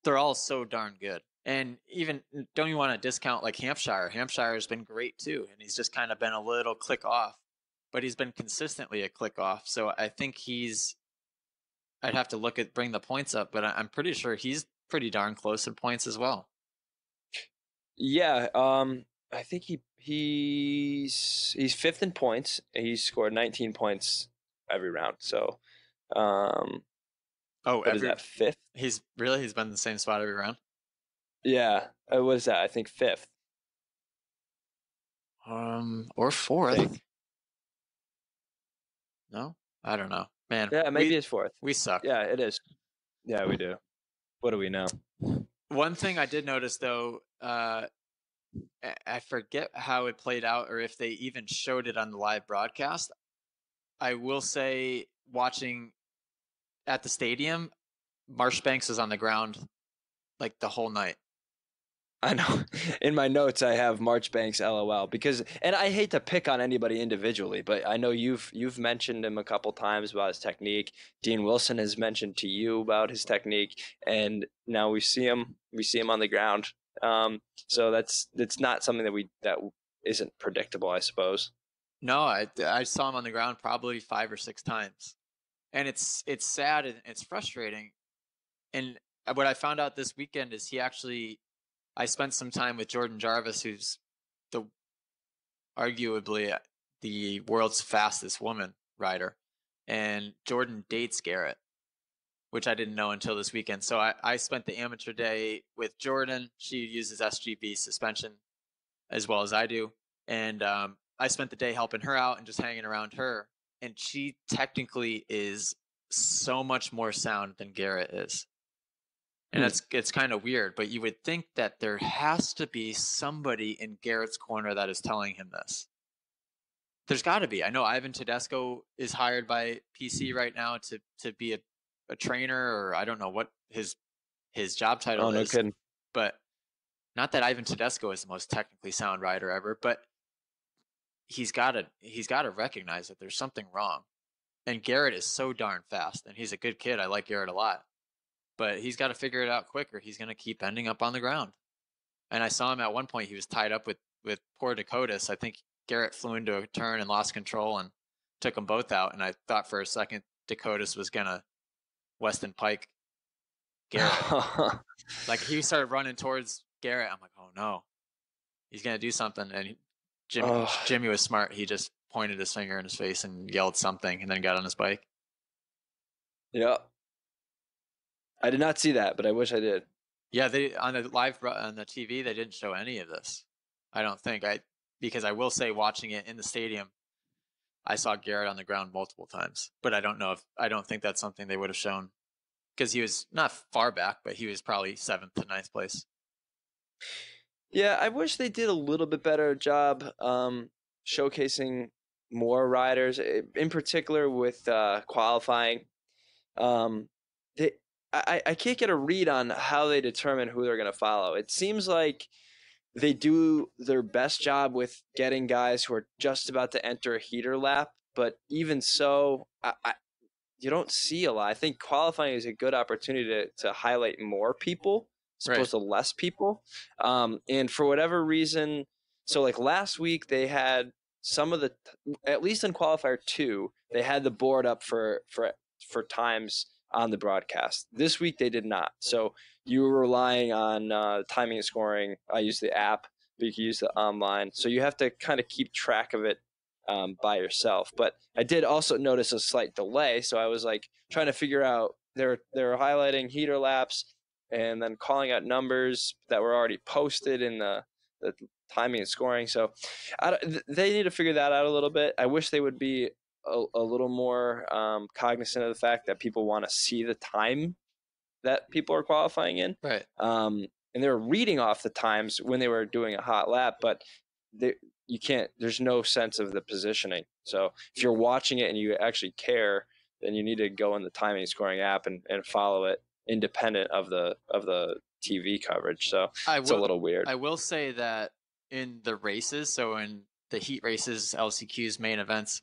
they're all so darn good. And even don't you want to discount like Hampshire? Hampshire has been great too, and he's just kind of been a little click off, but he's been consistently a click off. So I think I'd have to bring the points up, but I'm pretty sure he's pretty darn close in points as well. Yeah, I think he's 5th in points. He's scored 19 points every round. So, what is that, 5th? He's been in the same spot every round. Yeah, what is that? I think 5th. Or 4th. No, I don't know, man. Yeah, maybe it's 4th. We suck. Yeah, it is. Yeah, we do. What do we know? One thing I did notice though, I forget how it played out or if they even showed it on the live broadcast. I will say, watching at the stadium, Marshbanks was on the ground like the whole night. I know. In my notes, I have Marchbanks LOL because, and I hate to pick on anybody individually, but I know you've mentioned him a couple times about his technique. Dean Wilson has mentioned to you about his technique, and now we see him on the ground. So that's not something that isn't predictable, I suppose. No, I saw him on the ground probably 5 or 6 times, and it's sad and it's frustrating. And what I found out this weekend is I spent some time with Jordan Jarvis, who's arguably the world's fastest woman rider, and Jordan dates Garrett, which I didn't know until this weekend. So I spent the amateur day with Jordan. She uses SGB suspension as well as I do, and I spent the day helping her out and just hanging around her. And she technically is so much more sound than Garrett is. And it's kind of weird, but you would think that there has to be somebody in Garrett's corner that is telling him this. There's got to be. I know Ivan Tedesco is hired by PC right now to be a trainer, or I don't know what his job title is. Kidding. But not that Ivan Tedesco is the most technically sound rider ever, but he's got to recognize that there's something wrong. And Garrett is so darn fast, and he's a good kid. I like Garrett a lot. But he's got to figure it out quick, or he's going to keep ending up on the ground. And I saw him at one point. He was tied up with poor Dakotas. I think Garrett flew into a turn and lost control and took them both out. And I thought for a second Dakotas was going to Weston Pike Garrett. Like he started running towards Garrett. I'm like, oh no. He's gonna do something, and Oh, Jimmy was smart. He just pointed his finger in his face and yelled something, and then got on his bike. yeah. I did not see that, but I wish I did. Yeah, they on the TV they didn't show any of this. I don't think because I will say watching it in the stadium, I saw Garrett on the ground multiple times, but I don't think that's something they would have shown because he was not far back, but he was probably 7th to 9th place. Yeah, I wish they did a little bit better job showcasing more riders, in particular with qualifying. Um, they, I can't get a read on how they determine who they're going to follow. It seems like they do their best job with getting guys who are just about to enter a heater lap, but even so, you don't see a lot. I think qualifying is a good opportunity to highlight more people as Right. opposed to less people. And for whatever reason, so like last week they had some of the, at least in qualifier 2, they had the board up for times on the broadcast. This week they did not. So you were relying on timing and scoring. I use the app, but you can use the online. So you have to kind of keep track of it by yourself. But I did also notice a slight delay, so I was like trying to figure out they're highlighting heater laps and then calling out numbers that were already posted in the timing and scoring. So they need to figure that out a little bit. I wish they would be a little more cognizant of the fact that people want to see the time that people are qualifying in. Right. And they were reading off the times when they were doing a hot lap, but you can't. There's no sense of the positioning. So if you're watching it and you actually care, then you need to go in the timing scoring app and follow it independent of the TV coverage. So it's a little weird. I will say that in the races, so in the heat races, LCQ's main events,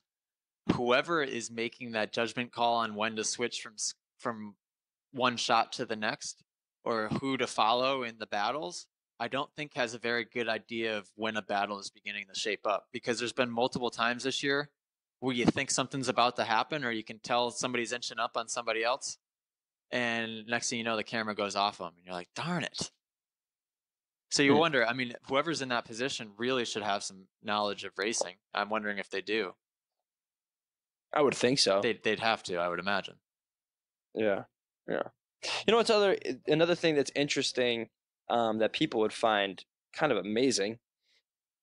whoever is making that judgment call on when to switch from one shot to the next or who to follow in the battles, I don't think has a very good idea of when a battle is beginning to shape up, because there's been multiple times this year where you think something's about to happen or you can tell somebody's inching up on somebody else, and next thing you know the camera goes off them and you're like, darn it. So you wonder, I mean, whoever's in that position really should have some knowledge of racing. I'm wondering if they do. I would think so. They'd have to, I would imagine. Yeah, yeah. You know what's another thing that's interesting that people would find kind of amazing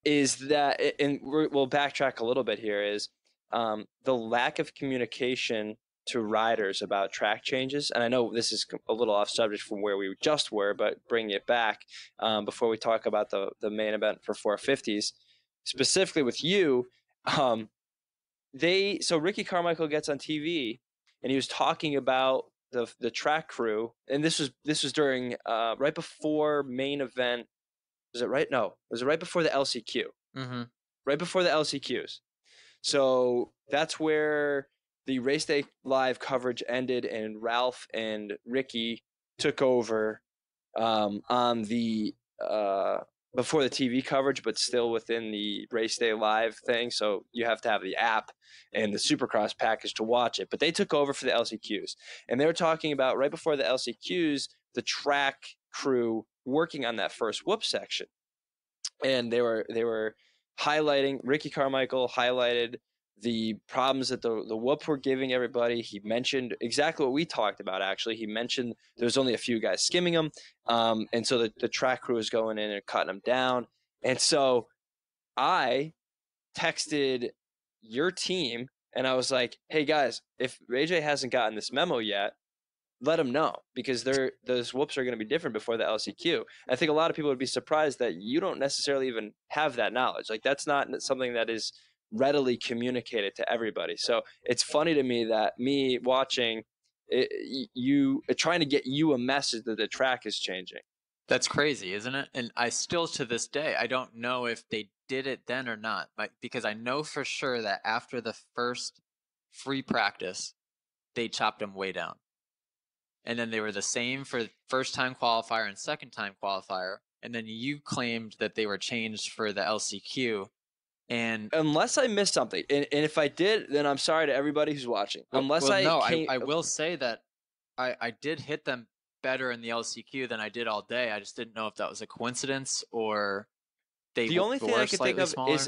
is that, and we'll backtrack a little bit here, is the lack of communication to riders about track changes. And I know this is a little off subject from where we just were, but bringing it back before we talk about the main event for 450s, specifically with you, so Ricky Carmichael gets on TV and he was talking about the track crew, and this was during right before main event. Was it right? No, was it right before the LCQ? Mm-hmm. Right before the LCQs. So that's where the race day live coverage ended, and Ralph and Ricky took over on the before the TV coverage, but still within the race day live thing. So you have to have the app and the Supercross package to watch it. But they took over for the LCQs, and they were talking about right before the LCQs, the track crew working on that first whoop section, and they were highlighting. Ricky Carmichael highlighted the problems that the whoop were giving everybody. He mentioned exactly what we talked about. Actually, he mentioned there was only a few guys skimming them, and so the track crew was going in and cutting them down. And so I texted your team and I was like, "Hey guys, if AJ hasn't gotten this memo yet, let them know, because those whoops are going to be different before the LCQ." I think a lot of people would be surprised that you don't necessarily even have that knowledge. Like, that's not something that is readily communicated to everybody. So it's funny to me that me watching you trying to get you a message that the track is changing. That's crazy, isn't it? And I still, to this day, I don't know if they did it then or not, because I know for sure that after the first free practice, they chopped them way down. And then they were the same for first time qualifier and second time qualifier. And then you claimed that they were changed for the LCQ. And unless I missed something, and if I did, then I'm sorry to everybody who's watching. I will say that I did hit them better in the LCQ than I did all day. I just didn't know if that was a coincidence or The only thing were I could think slightly of smaller.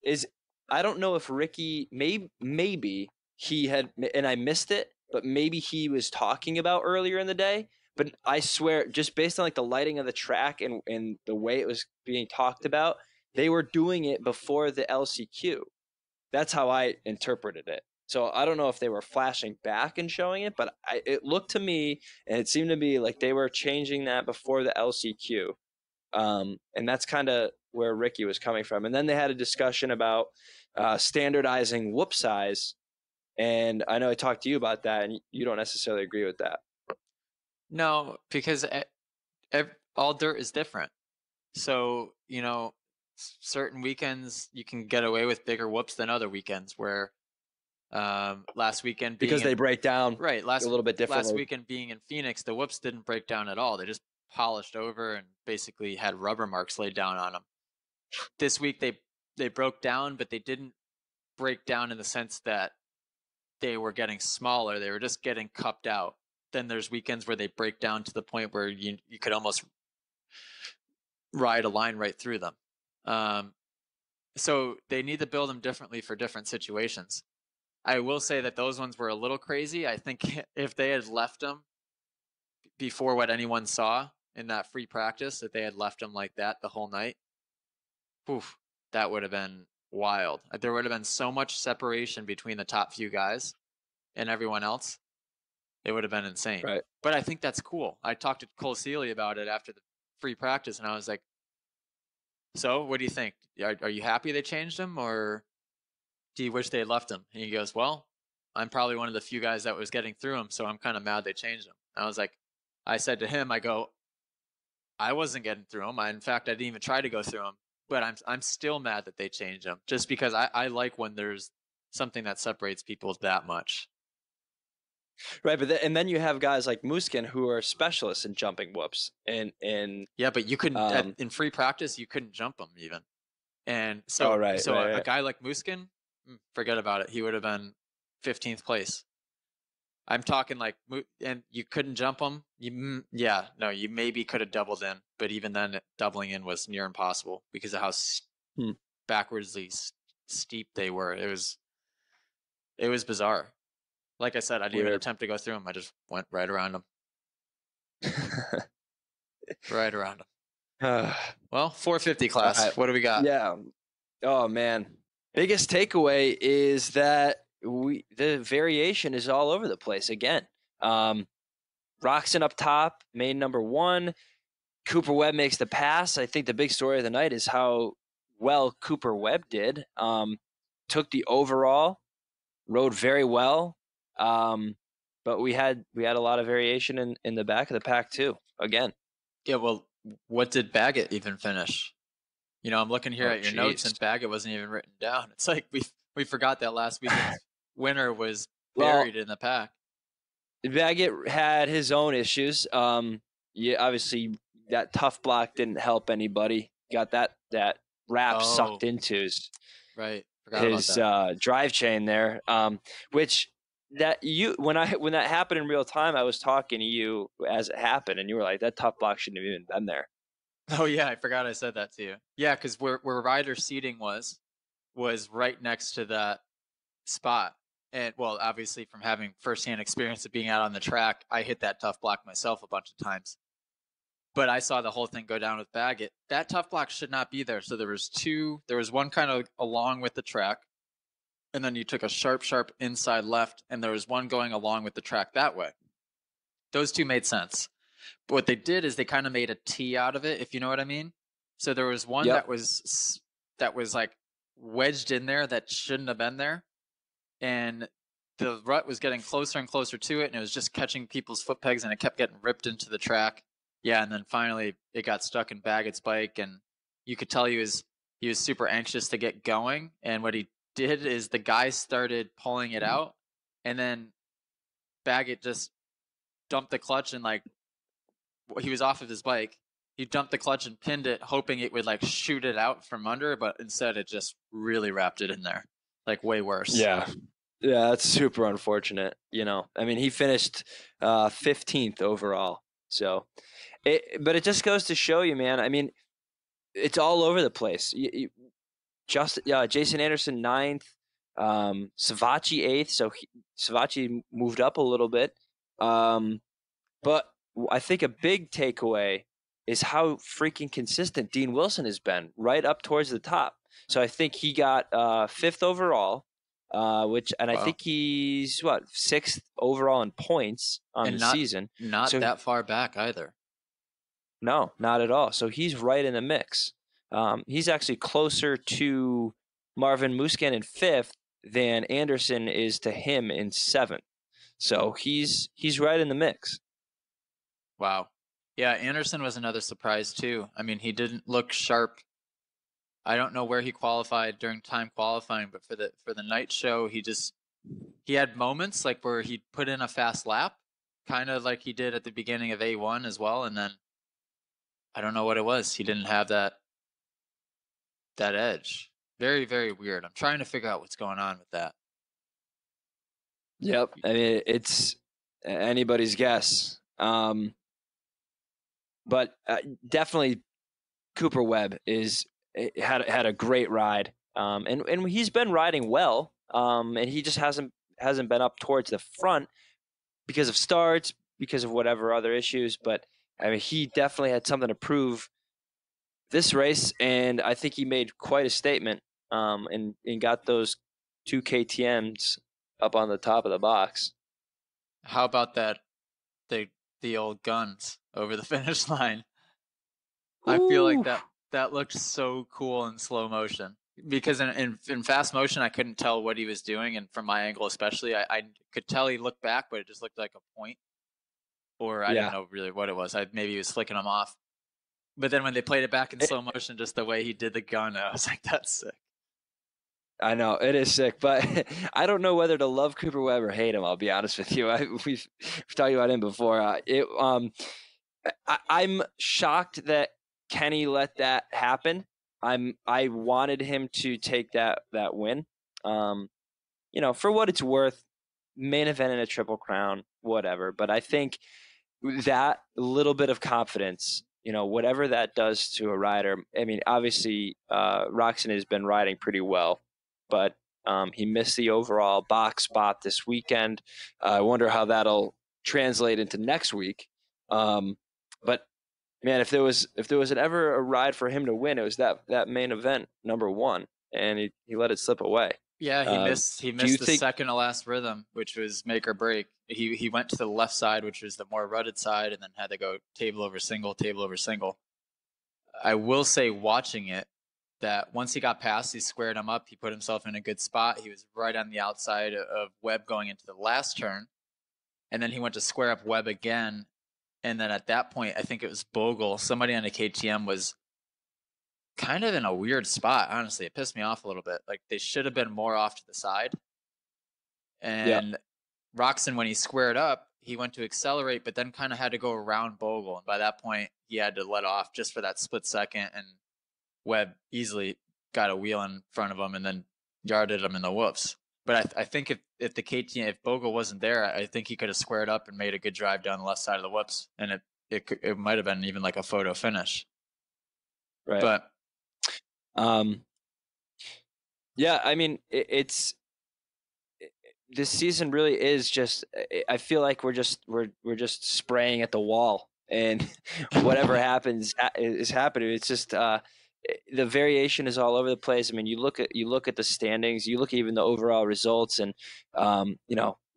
is I don't know if Ricky maybe he had, and I missed it, but maybe he was talking about earlier in the day. But I swear, just based on like the lighting of the track and the way it was being talked about, they were doing it before the LCQ. That's how I interpreted it. So I don't know if they were flashing back and showing it, but it looked to me, and it seemed to be like they were changing that before the LCQ. And that's kind of where Ricky was coming from. And then they had a discussion about standardizing whoop size. And I know I talked to you about that, and you don't necessarily agree with that. No, because all dirt is different. So, certain weekends you can get away with bigger whoops than other weekends where last weekend being Because they break down right, a little bit differently. last weekend being in Phoenix, the whoops didn't break down at all. They just polished over and basically had rubber marks laid down on them. This week they broke down, but they didn't break down in the sense that they were getting smaller. They were just getting cupped out. Then there's weekends where they break down to the point where you could almost ride a line right through them. So they need to build them differently for different situations. I will say that those ones were a little crazy. I think if they had left them before what anyone saw in that free practice, that they had left them like that the whole night, poof, that would have been wild. There would have been so much separation between the top few guys and everyone else. It would have been insane. Right. But I think that's cool. I talked to Cole Seeley about it after the free practice, and I was like, so what do you think? Are you happy they changed him, or do you wish they had left him? And he goes, well, I'm probably one of the few guys that was getting through him, so I'm kind of mad they changed him. I was like, I said to him, I go, I wasn't getting through him. In fact, I didn't even try to go through him, but I'm still mad that they changed him, just because I like when there's something that separates people that much. Right, but and then you have guys like Muskin who are specialists in jumping whoops, and yeah, but you couldn't in free practice you couldn't jump them even, and so right. A guy like Muskin, forget about it. He would have been 15th place. I'm talking like, and you couldn't jump them. You maybe could have doubled in, but even then, doubling in was near impossible because of how backwardsly steep they were. It was bizarre. Like I said, I didn't even attempt to go through them. I just went right around them. Right around them. Well, 450 class. Right. What do we got? Yeah. Oh man. Biggest takeaway is that the variation is all over the place again. Roxon up top, main number 1. Cooper Webb makes the pass. I think the big story of the night is how well Cooper Webb did. Took the overall, rode very well. But we had a lot of variation in the back of the pack too. Again. Yeah. Well, what did Baggett even finish? I'm looking here at your notes, and Baggett wasn't even written down. It's like we forgot that last weekend's winner was buried in the pack. Baggett had his own issues. Obviously that tough block didn't help anybody. Got that wrap sucked into his drive chain there. Which when that happened in real time, I was talking to you as it happened, and you were like, that tough block shouldn't have even been there. Oh yeah, I forgot I said that to you. Yeah, because where rider seating was right next to that spot. And well, obviously from having firsthand experience of being out on the track, I hit that tough block myself a bunch of times. But I saw the whole thing go down with Baggett. That tough block should not be there. So there was one kind of along with the track, and then you took a sharp inside left, and there was one going along with the track that way. Those two made sense. But what they did is they kind of made a T out of it, if you know what I mean. So there was one that was like wedged in there that shouldn't have been there, and the rut was getting closer and closer to it, and it was just catching people's foot pegs, and it kept getting ripped into the track. Yeah, and then finally it got stuck in Baggett's bike, and you could tell he was super anxious to get going. And what he did is the guy started pulling it out, and then Baggett just dumped the clutch, and like he was off of his bike. He dumped the clutch and pinned it, hoping it would like shoot it out from under, but instead it just really wrapped it in there, like way worse. Yeah, that's super unfortunate. I mean, he finished 15th overall, so. But it just goes to show you, man. I mean, it's all over the place. Jason Anderson ninth, Savachi eighth. So Savachi moved up a little bit. But I think a big takeaway is how freaking consistent Dean Wilson has been, right up towards the top. So I think he got fifth overall, I Wow. think he's sixth overall in points on And the not season. not So that far back either. no, not at all. So he's right in the mix. He's actually closer to Marvin Musquin in fifth than Anderson is to him in seventh. So he's right in the mix. Wow. Yeah, Anderson was another surprise too. I mean, he didn't look sharp. I don't know where he qualified during time qualifying, but for the night show, he had moments like where he put in a fast lap, kind of like he did at the beginning of A1 as well, and then I don't know what it was. He didn't have that edge. Very, very weird. I'm trying to figure out what's going on with that. Yep. I mean, it's anybody's guess. But definitely Cooper Webb had a great ride. And he's been riding well. And he just hasn't been up towards the front because of starts, because of whatever other issues. But I mean, he definitely had something to prove this race, and I think he made quite a statement. And got those two KTM's up on the top of the box. How about that? The old guns over the finish line. I feel like Ooh. that looked so cool in slow motion because in fast motion I couldn't tell what he was doing, and from my angle especially, I could tell he looked back, but it just looked like a point, or I didn't Yeah. know really what it was. Maybe he was flicking them off. But then when they played it back in It, slow motion, just the way he did the gun, I was like, that's sick. I know it is sick, but I don't know whether to love Cooper Webb or hate him. I'll be honest with you. We've talked about him before. I'm shocked that Kenny let that happen. I wanted him to take that win. For what it's worth, main event in a Triple Crown, whatever. But I think that little bit of confidence, whatever that does to a rider. I mean, obviously, Roxon has been riding pretty well, but he missed the overall box spot this weekend. I wonder how that'll translate into next week. But man, if there was ever a ride for him to win, it was that main event number one, and he let it slip away. Yeah, he Uh, missed do you the think? second to last rhythm, which was make or break. He went to the left side, which was the more rutted side, and then had to go table over single, table over single. I will say, watching it, that once he got past, he squared him up. He put himself in a good spot. He was right on the outside of Webb going into the last turn, and then he went to square up Webb again. And then at that point, I think it was Bogle. Somebody on the KTM was kind of in a weird spot. Honestly, it pissed me off a little bit. Like they should have been more off to the side. Yeah, And Roxon, when he squared up, he went to accelerate, but then kind of had to go around Bogle. And by that point, he had to let off just for that split second. And Webb easily got a wheel in front of him and then yarded him in the whoops. But I think if the KTM, if Bogle wasn't there, I think he could have squared up and made a good drive down the left side of the whoops. And it might have been even like a photo finish. right. But Yeah, I mean, this season really is just. I feel like we're just spraying at the wall, and whatever happens is happening. It's just the variation is all over the place. I mean, you look at the standings, you look at even the overall results, and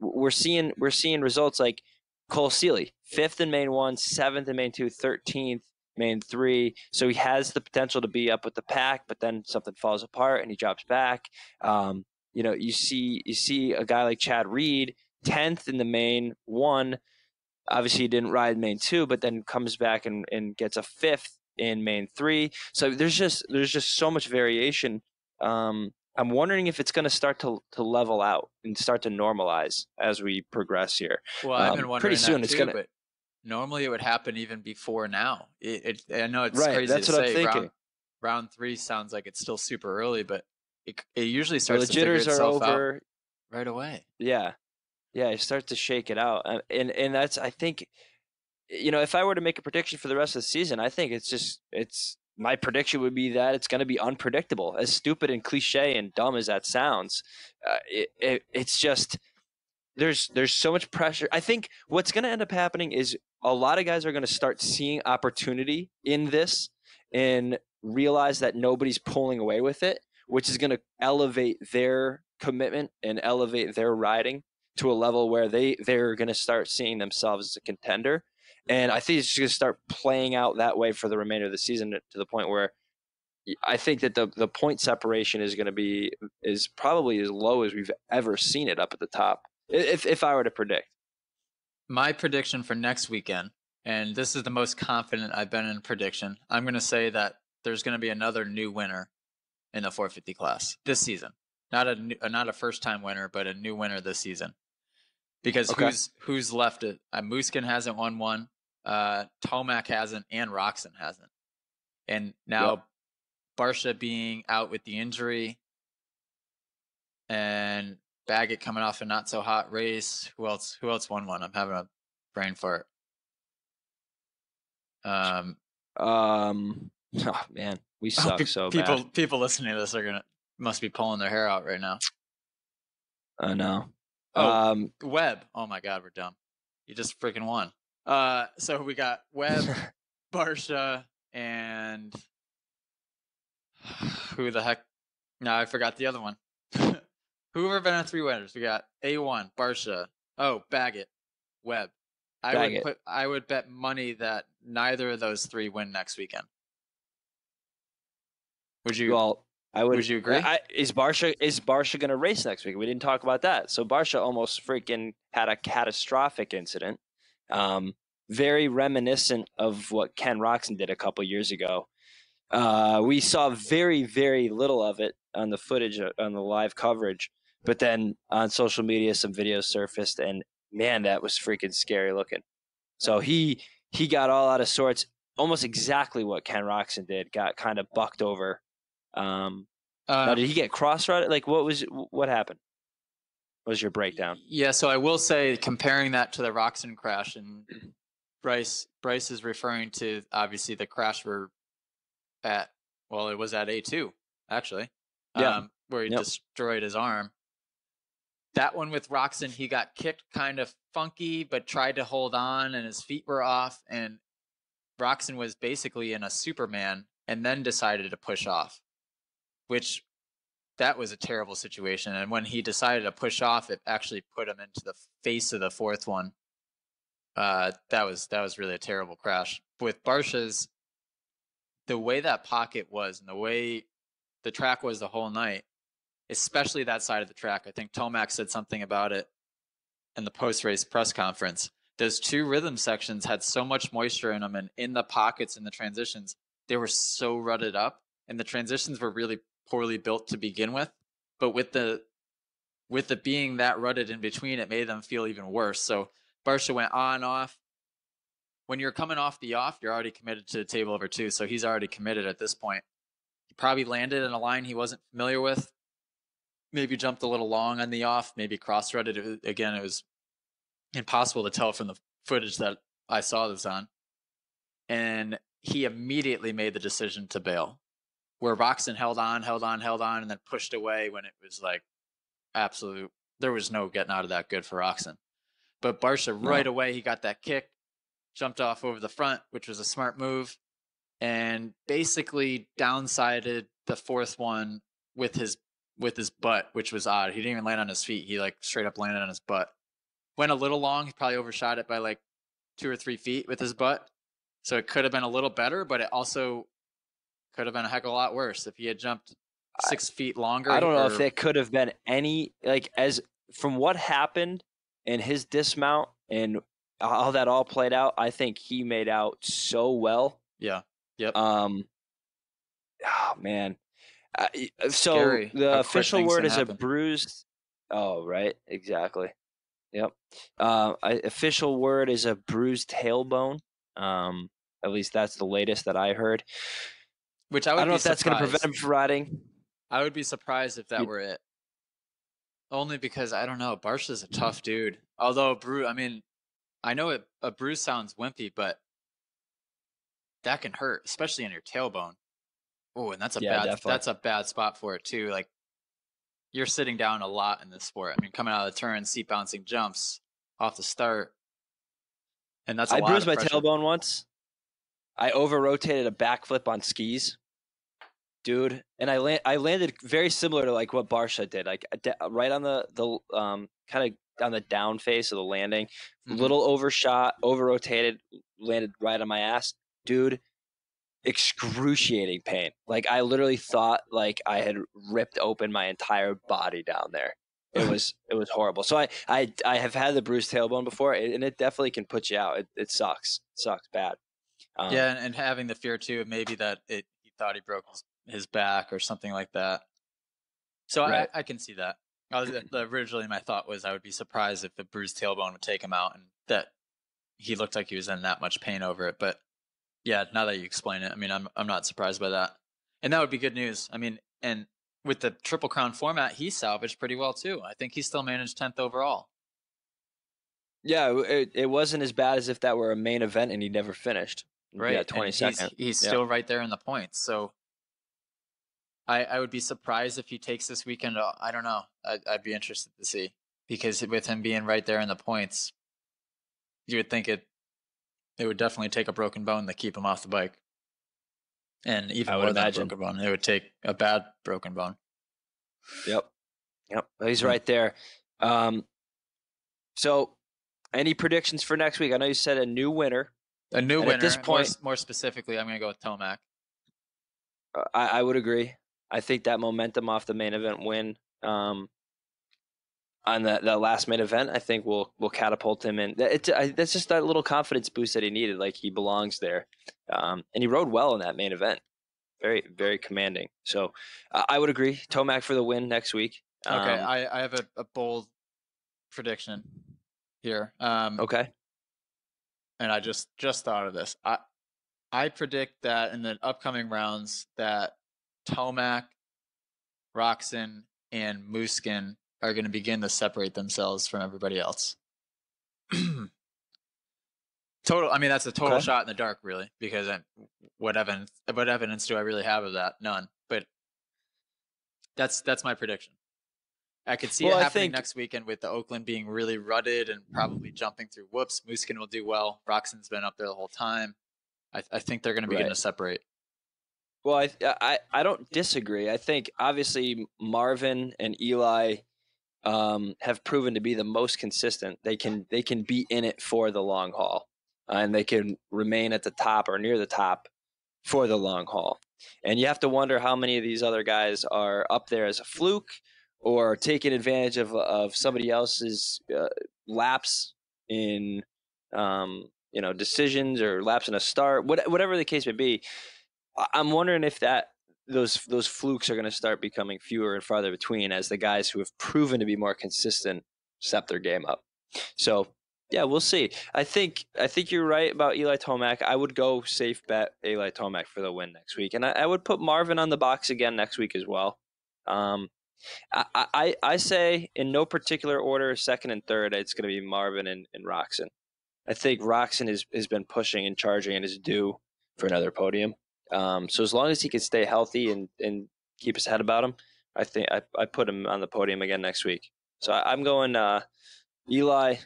we're seeing results like Cole Seeley, fifth in main one, seventh in main two, 13th main three. So he has the potential to be up with the pack, but then something falls apart and he drops back. You see a guy like Chad Reed, 10th in the main one. Obviously, he didn't ride main two, but then comes back and gets a fifth in main three. So there's just so much variation. I'm wondering if it's going to start to level out and start to normalize as we progress here. well, I've been Pretty wondering soon, that it's too. going to. But normally it would happen even before now. I know it's Right, crazy to that's what I'm say. thinking. Round three sounds like it's still super early, but it usually Well, starts the to figure jitters are itself out over. right away. Yeah, yeah, you start to shake it out, and that's, I think, if I were to make a prediction for the rest of the season, I think it's my prediction would be that it's going to be unpredictable. As stupid and cliche and dumb as that sounds, it's just there's so much pressure. I think what's going to end up happening is a lot of guys are going to start seeing opportunity in this and realize that nobody's pulling away with it, which is going to elevate their commitment and elevate their riding to a level where they're going to start seeing themselves as a contender. And I think it's just going to start playing out that way for the remainder of the season to the point where I think that the point separation is going to be is probably as low as we've ever seen it up at the top. If I were to predict. My prediction for next weekend, and this is the most confident I've been in prediction, I'm going to say that there's going to be another new winner in the 450 class this season. Not a first-time winner, but a new winner this season. Because who's left it? Muskin hasn't won one. Tomac hasn't, and Roxon hasn't. And now Barsha being out with the injury, and Baggett coming off a not so hot race. Who else won one? I'm having a brain fart. Oh man, we suck so bad. People listening to this must be pulling their hair out right now. I know. Webb. Oh my God, we're dumb. You just freaking won. So we got Webb, Barsha, and who the heck? No, I forgot the other one. Whoever been on 3 winners, we got A1, Barsha, Baggett, Webb. I would bet money that neither of those 3 win next weekend. Would you? Well, would you agree? Is Barsha going to race next week? We didn't talk about that. So Barsha almost freaking had a catastrophic incident, very reminiscent of what Ken Roczen did a couple years ago. We saw very, very little of it on the footage on the live coverage. But then on social media, some videos surfaced, and man, that was freaking scary looking. So he got all out of sorts, almost exactly what Ken Roczen did. Got kind of bucked over. Now, did he get cross-rutted? Like, what happened? What was your breakdown? Yeah, so I will say, comparing that to the Roczen crash, and Bryce is referring to obviously the crash it was at A2 actually, where he destroyed his arm. That one with Roczen, he got kicked kind of funky, but tried to hold on, and his feet were off. And Roczen was basically in a Superman, and then decided to push off, which that was a terrible situation. And when he decided to push off, it actually put him into the face of the 4th one. That was really a terrible crash. With Barsha's, the way that pocket was and the way the track was the whole night, especially that side of the track. I think Tomac said something about it in the post-race press conference. Those 2 rhythm sections had so much moisture in them, and in the pockets and the transitions, they were so rutted up, and the transitions were really poorly built to begin with. But with it being that rutted in between, it made them feel even worse. So Barsha went on off. When you're coming off the off, you're already committed to the table over 2. So he's already committed at this point. He probably landed in a line he wasn't familiar with. Maybe jumped a little long on the off, maybe cross-rutted. Again, it was impossible to tell from the footage that I saw this on. And he immediately made the decision to bail, where Roczen held on, and then pushed away when it was like absolute. There was no getting out of that good for Roczen. But Barsha, right away, he got that kick, jumped off over the front, which was a smart move, and basically downsided the 4th one with his butt, which was odd. He didn't even land on his feet. He like straight up landed on his butt. Went a little long. He probably overshot it by like 2 or 3 feet with his butt. So it could have been a little better, but it also could have been a heck of a lot worse if he had jumped 6 feet longer. I don't know if there could have been any, like, as from what happened and his dismount and how that all played out, I think he made out so well. Yeah. Yep. Oh man. So Scary. the official word is a bruised. Oh, right. Exactly. Yep. Official word is a bruised tailbone. At least that's the latest that I heard. Which I don't know if that's going to prevent him from riding. I would be surprised if that were it. Only because, I don't know, Barsha's a tough dude. Although, I know a bruise sounds wimpy, but that can hurt, especially in your tailbone. Oh, and Yeah, definitely. that's a bad spot for it too. Like you're sitting down a lot in this sport. I mean, coming out of the turn, seat bouncing jumps off the start, and that's a I lot bruised of my pressure. tailbone once. I over rotated a backflip on skis, dude, and I landed very similar to like what Barsha did, like right on the kind of on the down face of the landing, Hmm. little overshot, over rotated, landed right on my ass, dude. Excruciating pain. Like I literally thought like I had ripped open my entire body down there. It was horrible. So I have had the bruised tailbone before, and it definitely can put you out. It sucks. It sucks bad. Yeah, and having the fear too, maybe that he thought he broke his back or something like that. So Right. I can see that. Originally my thought was I would be surprised if the bruised tailbone would take him out, and that he looked like he was in that much pain over it. But yeah, now that you explain it, I mean, I'm not surprised by that, and that would be good news. I mean, and with the Triple Crown format, he salvaged pretty well too. I think he still managed 10th overall. Yeah, it wasn't as bad as if that were a main event and he never finished. Yeah, Right, and 22nd. he's Yeah. still right there in the points. So I would be surprised if he takes this weekend. I don't know. I'd be interested to see, because with him being right there in the points, you would think it would definitely take a broken bone to keep him off the bike, and even I would more than a imagine. broken bone, it would take a bad broken bone. Yep. Yep. He's right there. Um, so any predictions for next week? I know you said a new winner. A new And at this winner. More point, more specifically, I'm going to go with Tomac. I would agree. I think that momentum off the main event win on the last main event, I think will catapult him in. That's just that little confidence boost that he needed. Like he belongs there, and he rode well in that main event. Very very commanding. So I would agree. Tomac for the win next week. Okay, I have a bold prediction here. Okay. And I just thought of this. I predict that in the upcoming rounds that Tomac, Roxon, and Muskin are going to begin to separate themselves from everybody else. Total. I mean, that's a total Okay. shot in the dark, really, because what evidence do I really have of that? None. But that's my prediction. I could see Well, it I happening think next weekend with the Oakland being really rutted and probably jumping through whoops. Muskin will do well. Roxon's been up there the whole time. I think they're going to begin right. to separate. Well, I don't disagree. I think obviously Marvin and Eli have proven to be the most consistent. They can be in it for the long haul, and they can remain at the top or near the top for the long haul. And you have to wonder how many of these other guys are up there as a fluke or taking advantage of somebody else's lapse in decisions or lapse in a start, whatever the case may be. I'm wondering if those flukes are going to start becoming fewer and farther between as the guys who have proven to be more consistent step their game up. So yeah, we'll see. I think you're right about Eli Tomac. I would go safe bet Eli Tomac for the win next week, and I would put Marvin on the box again next week as well. I say in no particular order, second and third, it's going to be Marvin and Roxon. I think Roxon has been pushing and charging and is due for another podium. So as long as he can stay healthy and keep his head about him, I think I put him on the podium again next week. So I'm going Eli,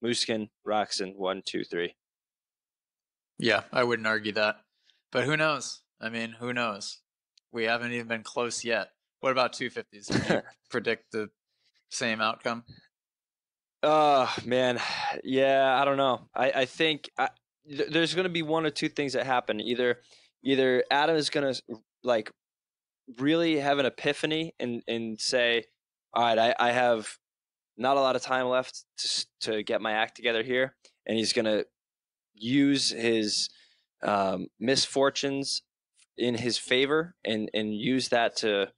Muskin, Roxon, 1, 2, 3. Yeah, I wouldn't argue that. But who knows? I mean, who knows? We haven't even been close yet. What about 250s? Would you predict the same outcome? Oh man, yeah, I don't know. I think there's going to be one or two things that happen. Either Adam is going to like really have an epiphany and say, all right, I have not a lot of time left to get my act together here, and he's going to use his misfortunes in his favor and use that to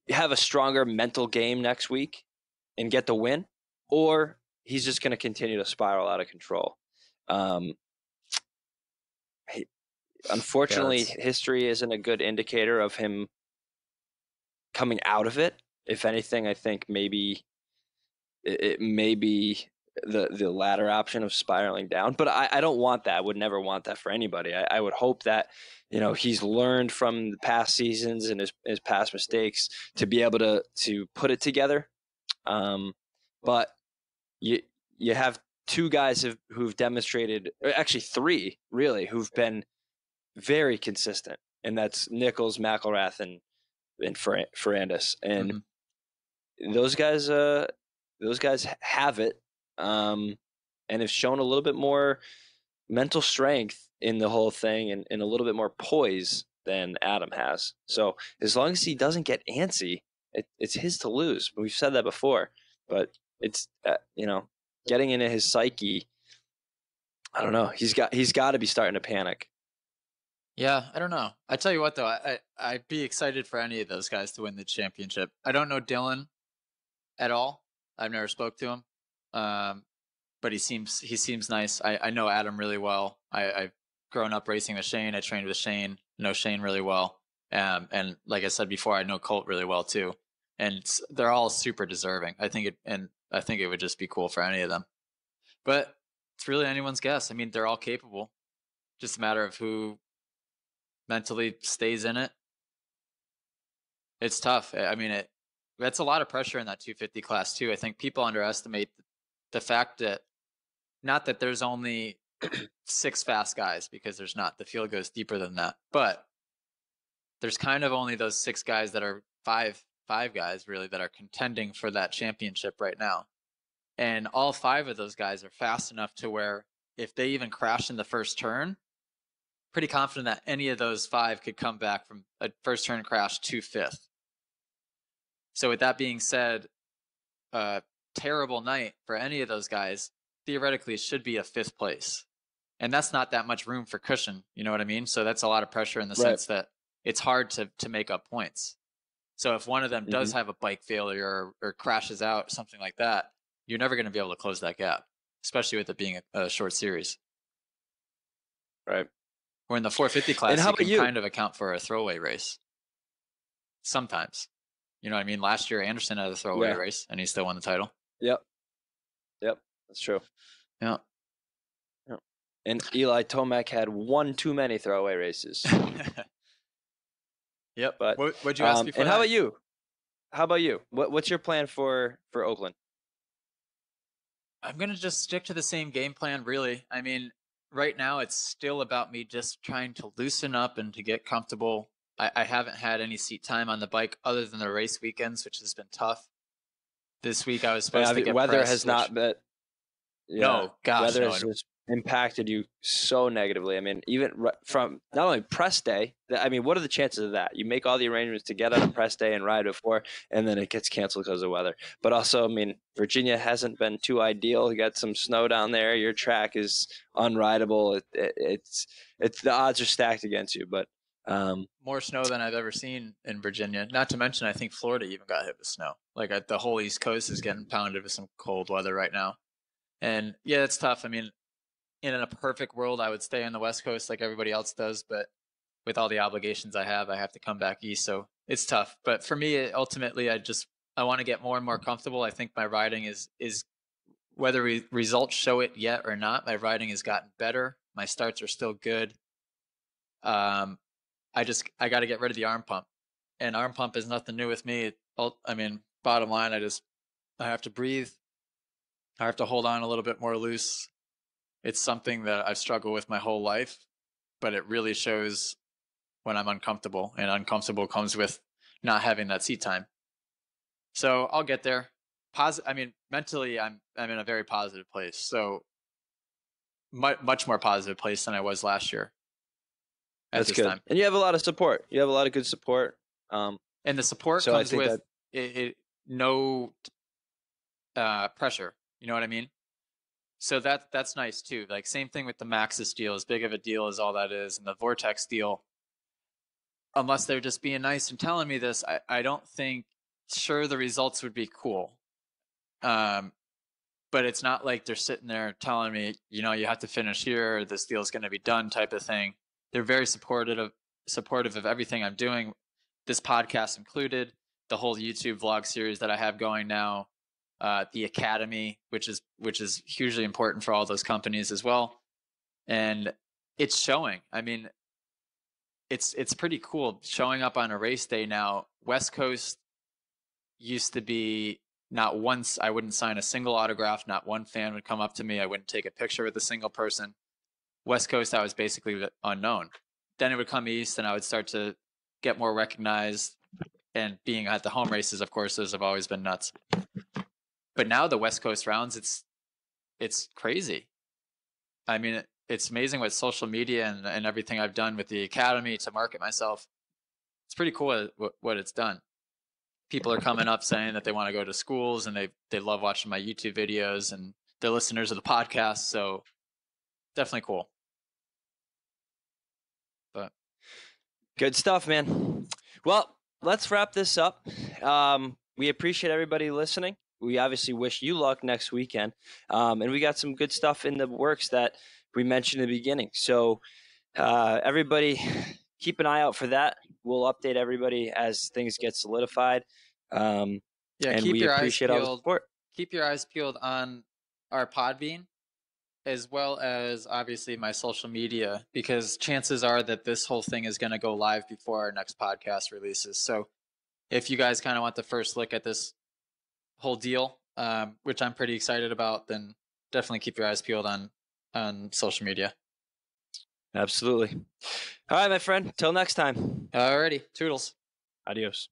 have a stronger mental game next week and get the win, or he's just going to continue to spiral out of control. Unfortunately, history isn't a good indicator of him coming out of it. If anything, I think maybe it may be the latter option of spiraling down. But I don't want that. I would never want that for anybody. I would hope that, he's learned from the past seasons and his past mistakes to be able to put it together. But you you have two guys who've demonstrated, or actually three really, who've been very consistent, and that's Nichols, McElrath, and Ferrandis, and those guys have it, and have shown a little bit more mental strength in the whole thing, and a little bit more poise than Adam has. So as long as he doesn't get antsy, it's his to lose. We've said that before, but it's getting into his psyche. I don't know. He's got to be starting to panic. Yeah, I don't know. I tell you what, though, I'd be excited for any of those guys to win the championship. I don't know Dylan at all. I've never spoke to him, but he seems nice. I know Adam really well. I've grown up racing with Shane. I trained with Shane. Know Shane really well. And like I said before, I know Colt really well too. And they're all super deserving. I think it would just be cool for any of them. But it's really anyone's guess. I mean, they're all capable. Just a matter of who mentally stays in it. It's tough. I mean, that's a lot of pressure in that 250 class too. I think people underestimate the fact that, not that there's only 6 fast guys, because there's not. The field goes deeper than that. But there's kind of only those 6 guys that are five guys really that are contending for that championship right now. And all 5 of those guys are fast enough to where if they even crash in the first turn, pretty confident that any of those 5 could come back from a first turn crash to 5th. So with that being said, a terrible night for any of those guys theoretically should be a 5th place. And that's not that much room for cushion. You know what I mean? So that's a lot of pressure in the sense that it's hard to make up points. So if one of them does have a bike failure or crashes out, something like that, you're never going to be able to close that gap, especially with it being a short series. Right. Or in the 450 class, you can kind of account for a throwaway race. Sometimes. You know what I mean? Last year, Anderson had a throwaway race, and he still won the title. Yep. That's true. Yeah. And Eli Tomac had one too many throwaway races. Yep. But what'd you ask before? And how about you? What's your plan for Oakland? I'm gonna just stick to the same game plan, really. I mean, right now it's still about me just trying to loosen up and to get comfortable. I haven't had any seat time on the bike other than the race weekends, which has been tough. This week I was supposed to get weather press, has not been. Yeah, no, gosh, weather has just impacted you so negatively. I mean, even from not only press day. I mean, what are the chances of that? You make all the arrangements to get on a press day and ride before, and then it gets canceled because of weather. But also, I mean, Virginia hasn't been too ideal. You got some snow down there. Your track is unrideable. It's the odds are stacked against you. But more snow than I've ever seen in Virginia. Not to mention, I think Florida even got hit with snow. Like the whole East Coast is getting pounded with some cold weather right now. And yeah, it's tough. I mean, in a perfect world, I would stay on the West Coast like everybody else does, but with all the obligations I have to come back east. So it's tough. But for me, ultimately, I want to get more and more comfortable. I think my riding is whether results show it yet or not, my riding has gotten better. My starts are still good. I got to get rid of the arm pump, and arm pump is nothing new with me. I mean, bottom line, I have to breathe. I have to hold on a little bit more loose. It's something that I've struggled with my whole life, but it really shows when I'm uncomfortable, and uncomfortable comes with not having that seat time. So I'll get there. I mean, mentally, I'm in a very positive place. So much more positive place than I was last year. That's good. Time. And you have a lot of support. You have a lot of good support. And the support comes with no pressure. You know what I mean? So that's nice too. Like same thing with the Maxis deal, as big of a deal as all that is, and the Vortex deal. Unless they're just being nice and telling me this, I don't think, sure, the results would be cool. But it's not like they're sitting there telling me, you have to finish here, or this deal is going to be done type of thing. They're very supportive of everything I'm doing, this podcast included, the whole YouTube vlog series that I have going now. the academy, which is hugely important for all those companies as well. And it's showing. I mean, it's pretty cool showing up on a race day now. West Coast used to be not once I wouldn't sign a single autograph, not one fan would come up to me, I wouldn't take a picture with a single person. West Coast, I was basically unknown. Then it would come east and I would start to get more recognized, and being at the home races, of course, those have always been nuts. But now the West Coast rounds, it's crazy. I mean, it's amazing with social media and everything I've done with the academy to market myself. It's pretty cool what it's done. People are coming up saying that they want to go to schools and they love watching my YouTube videos and they're listeners of the podcast. So definitely cool. But Good stuff, man. Well, let's wrap this up. We appreciate everybody listening. We obviously wish you luck next weekend. And we got some good stuff in the works that we mentioned in the beginning. So everybody keep an eye out for that. We'll update everybody as things get solidified. And we appreciate all the support. Keep your eyes peeled on our Podbean, as well as obviously my social media, because chances are that this whole thing is going to go live before our next podcast releases. So if you guys kind of want the first look at this whole deal, which I'm pretty excited about, then definitely keep your eyes peeled on social media. Absolutely. All right, my friend. Till next time. Alrighty. Toodles. Adios.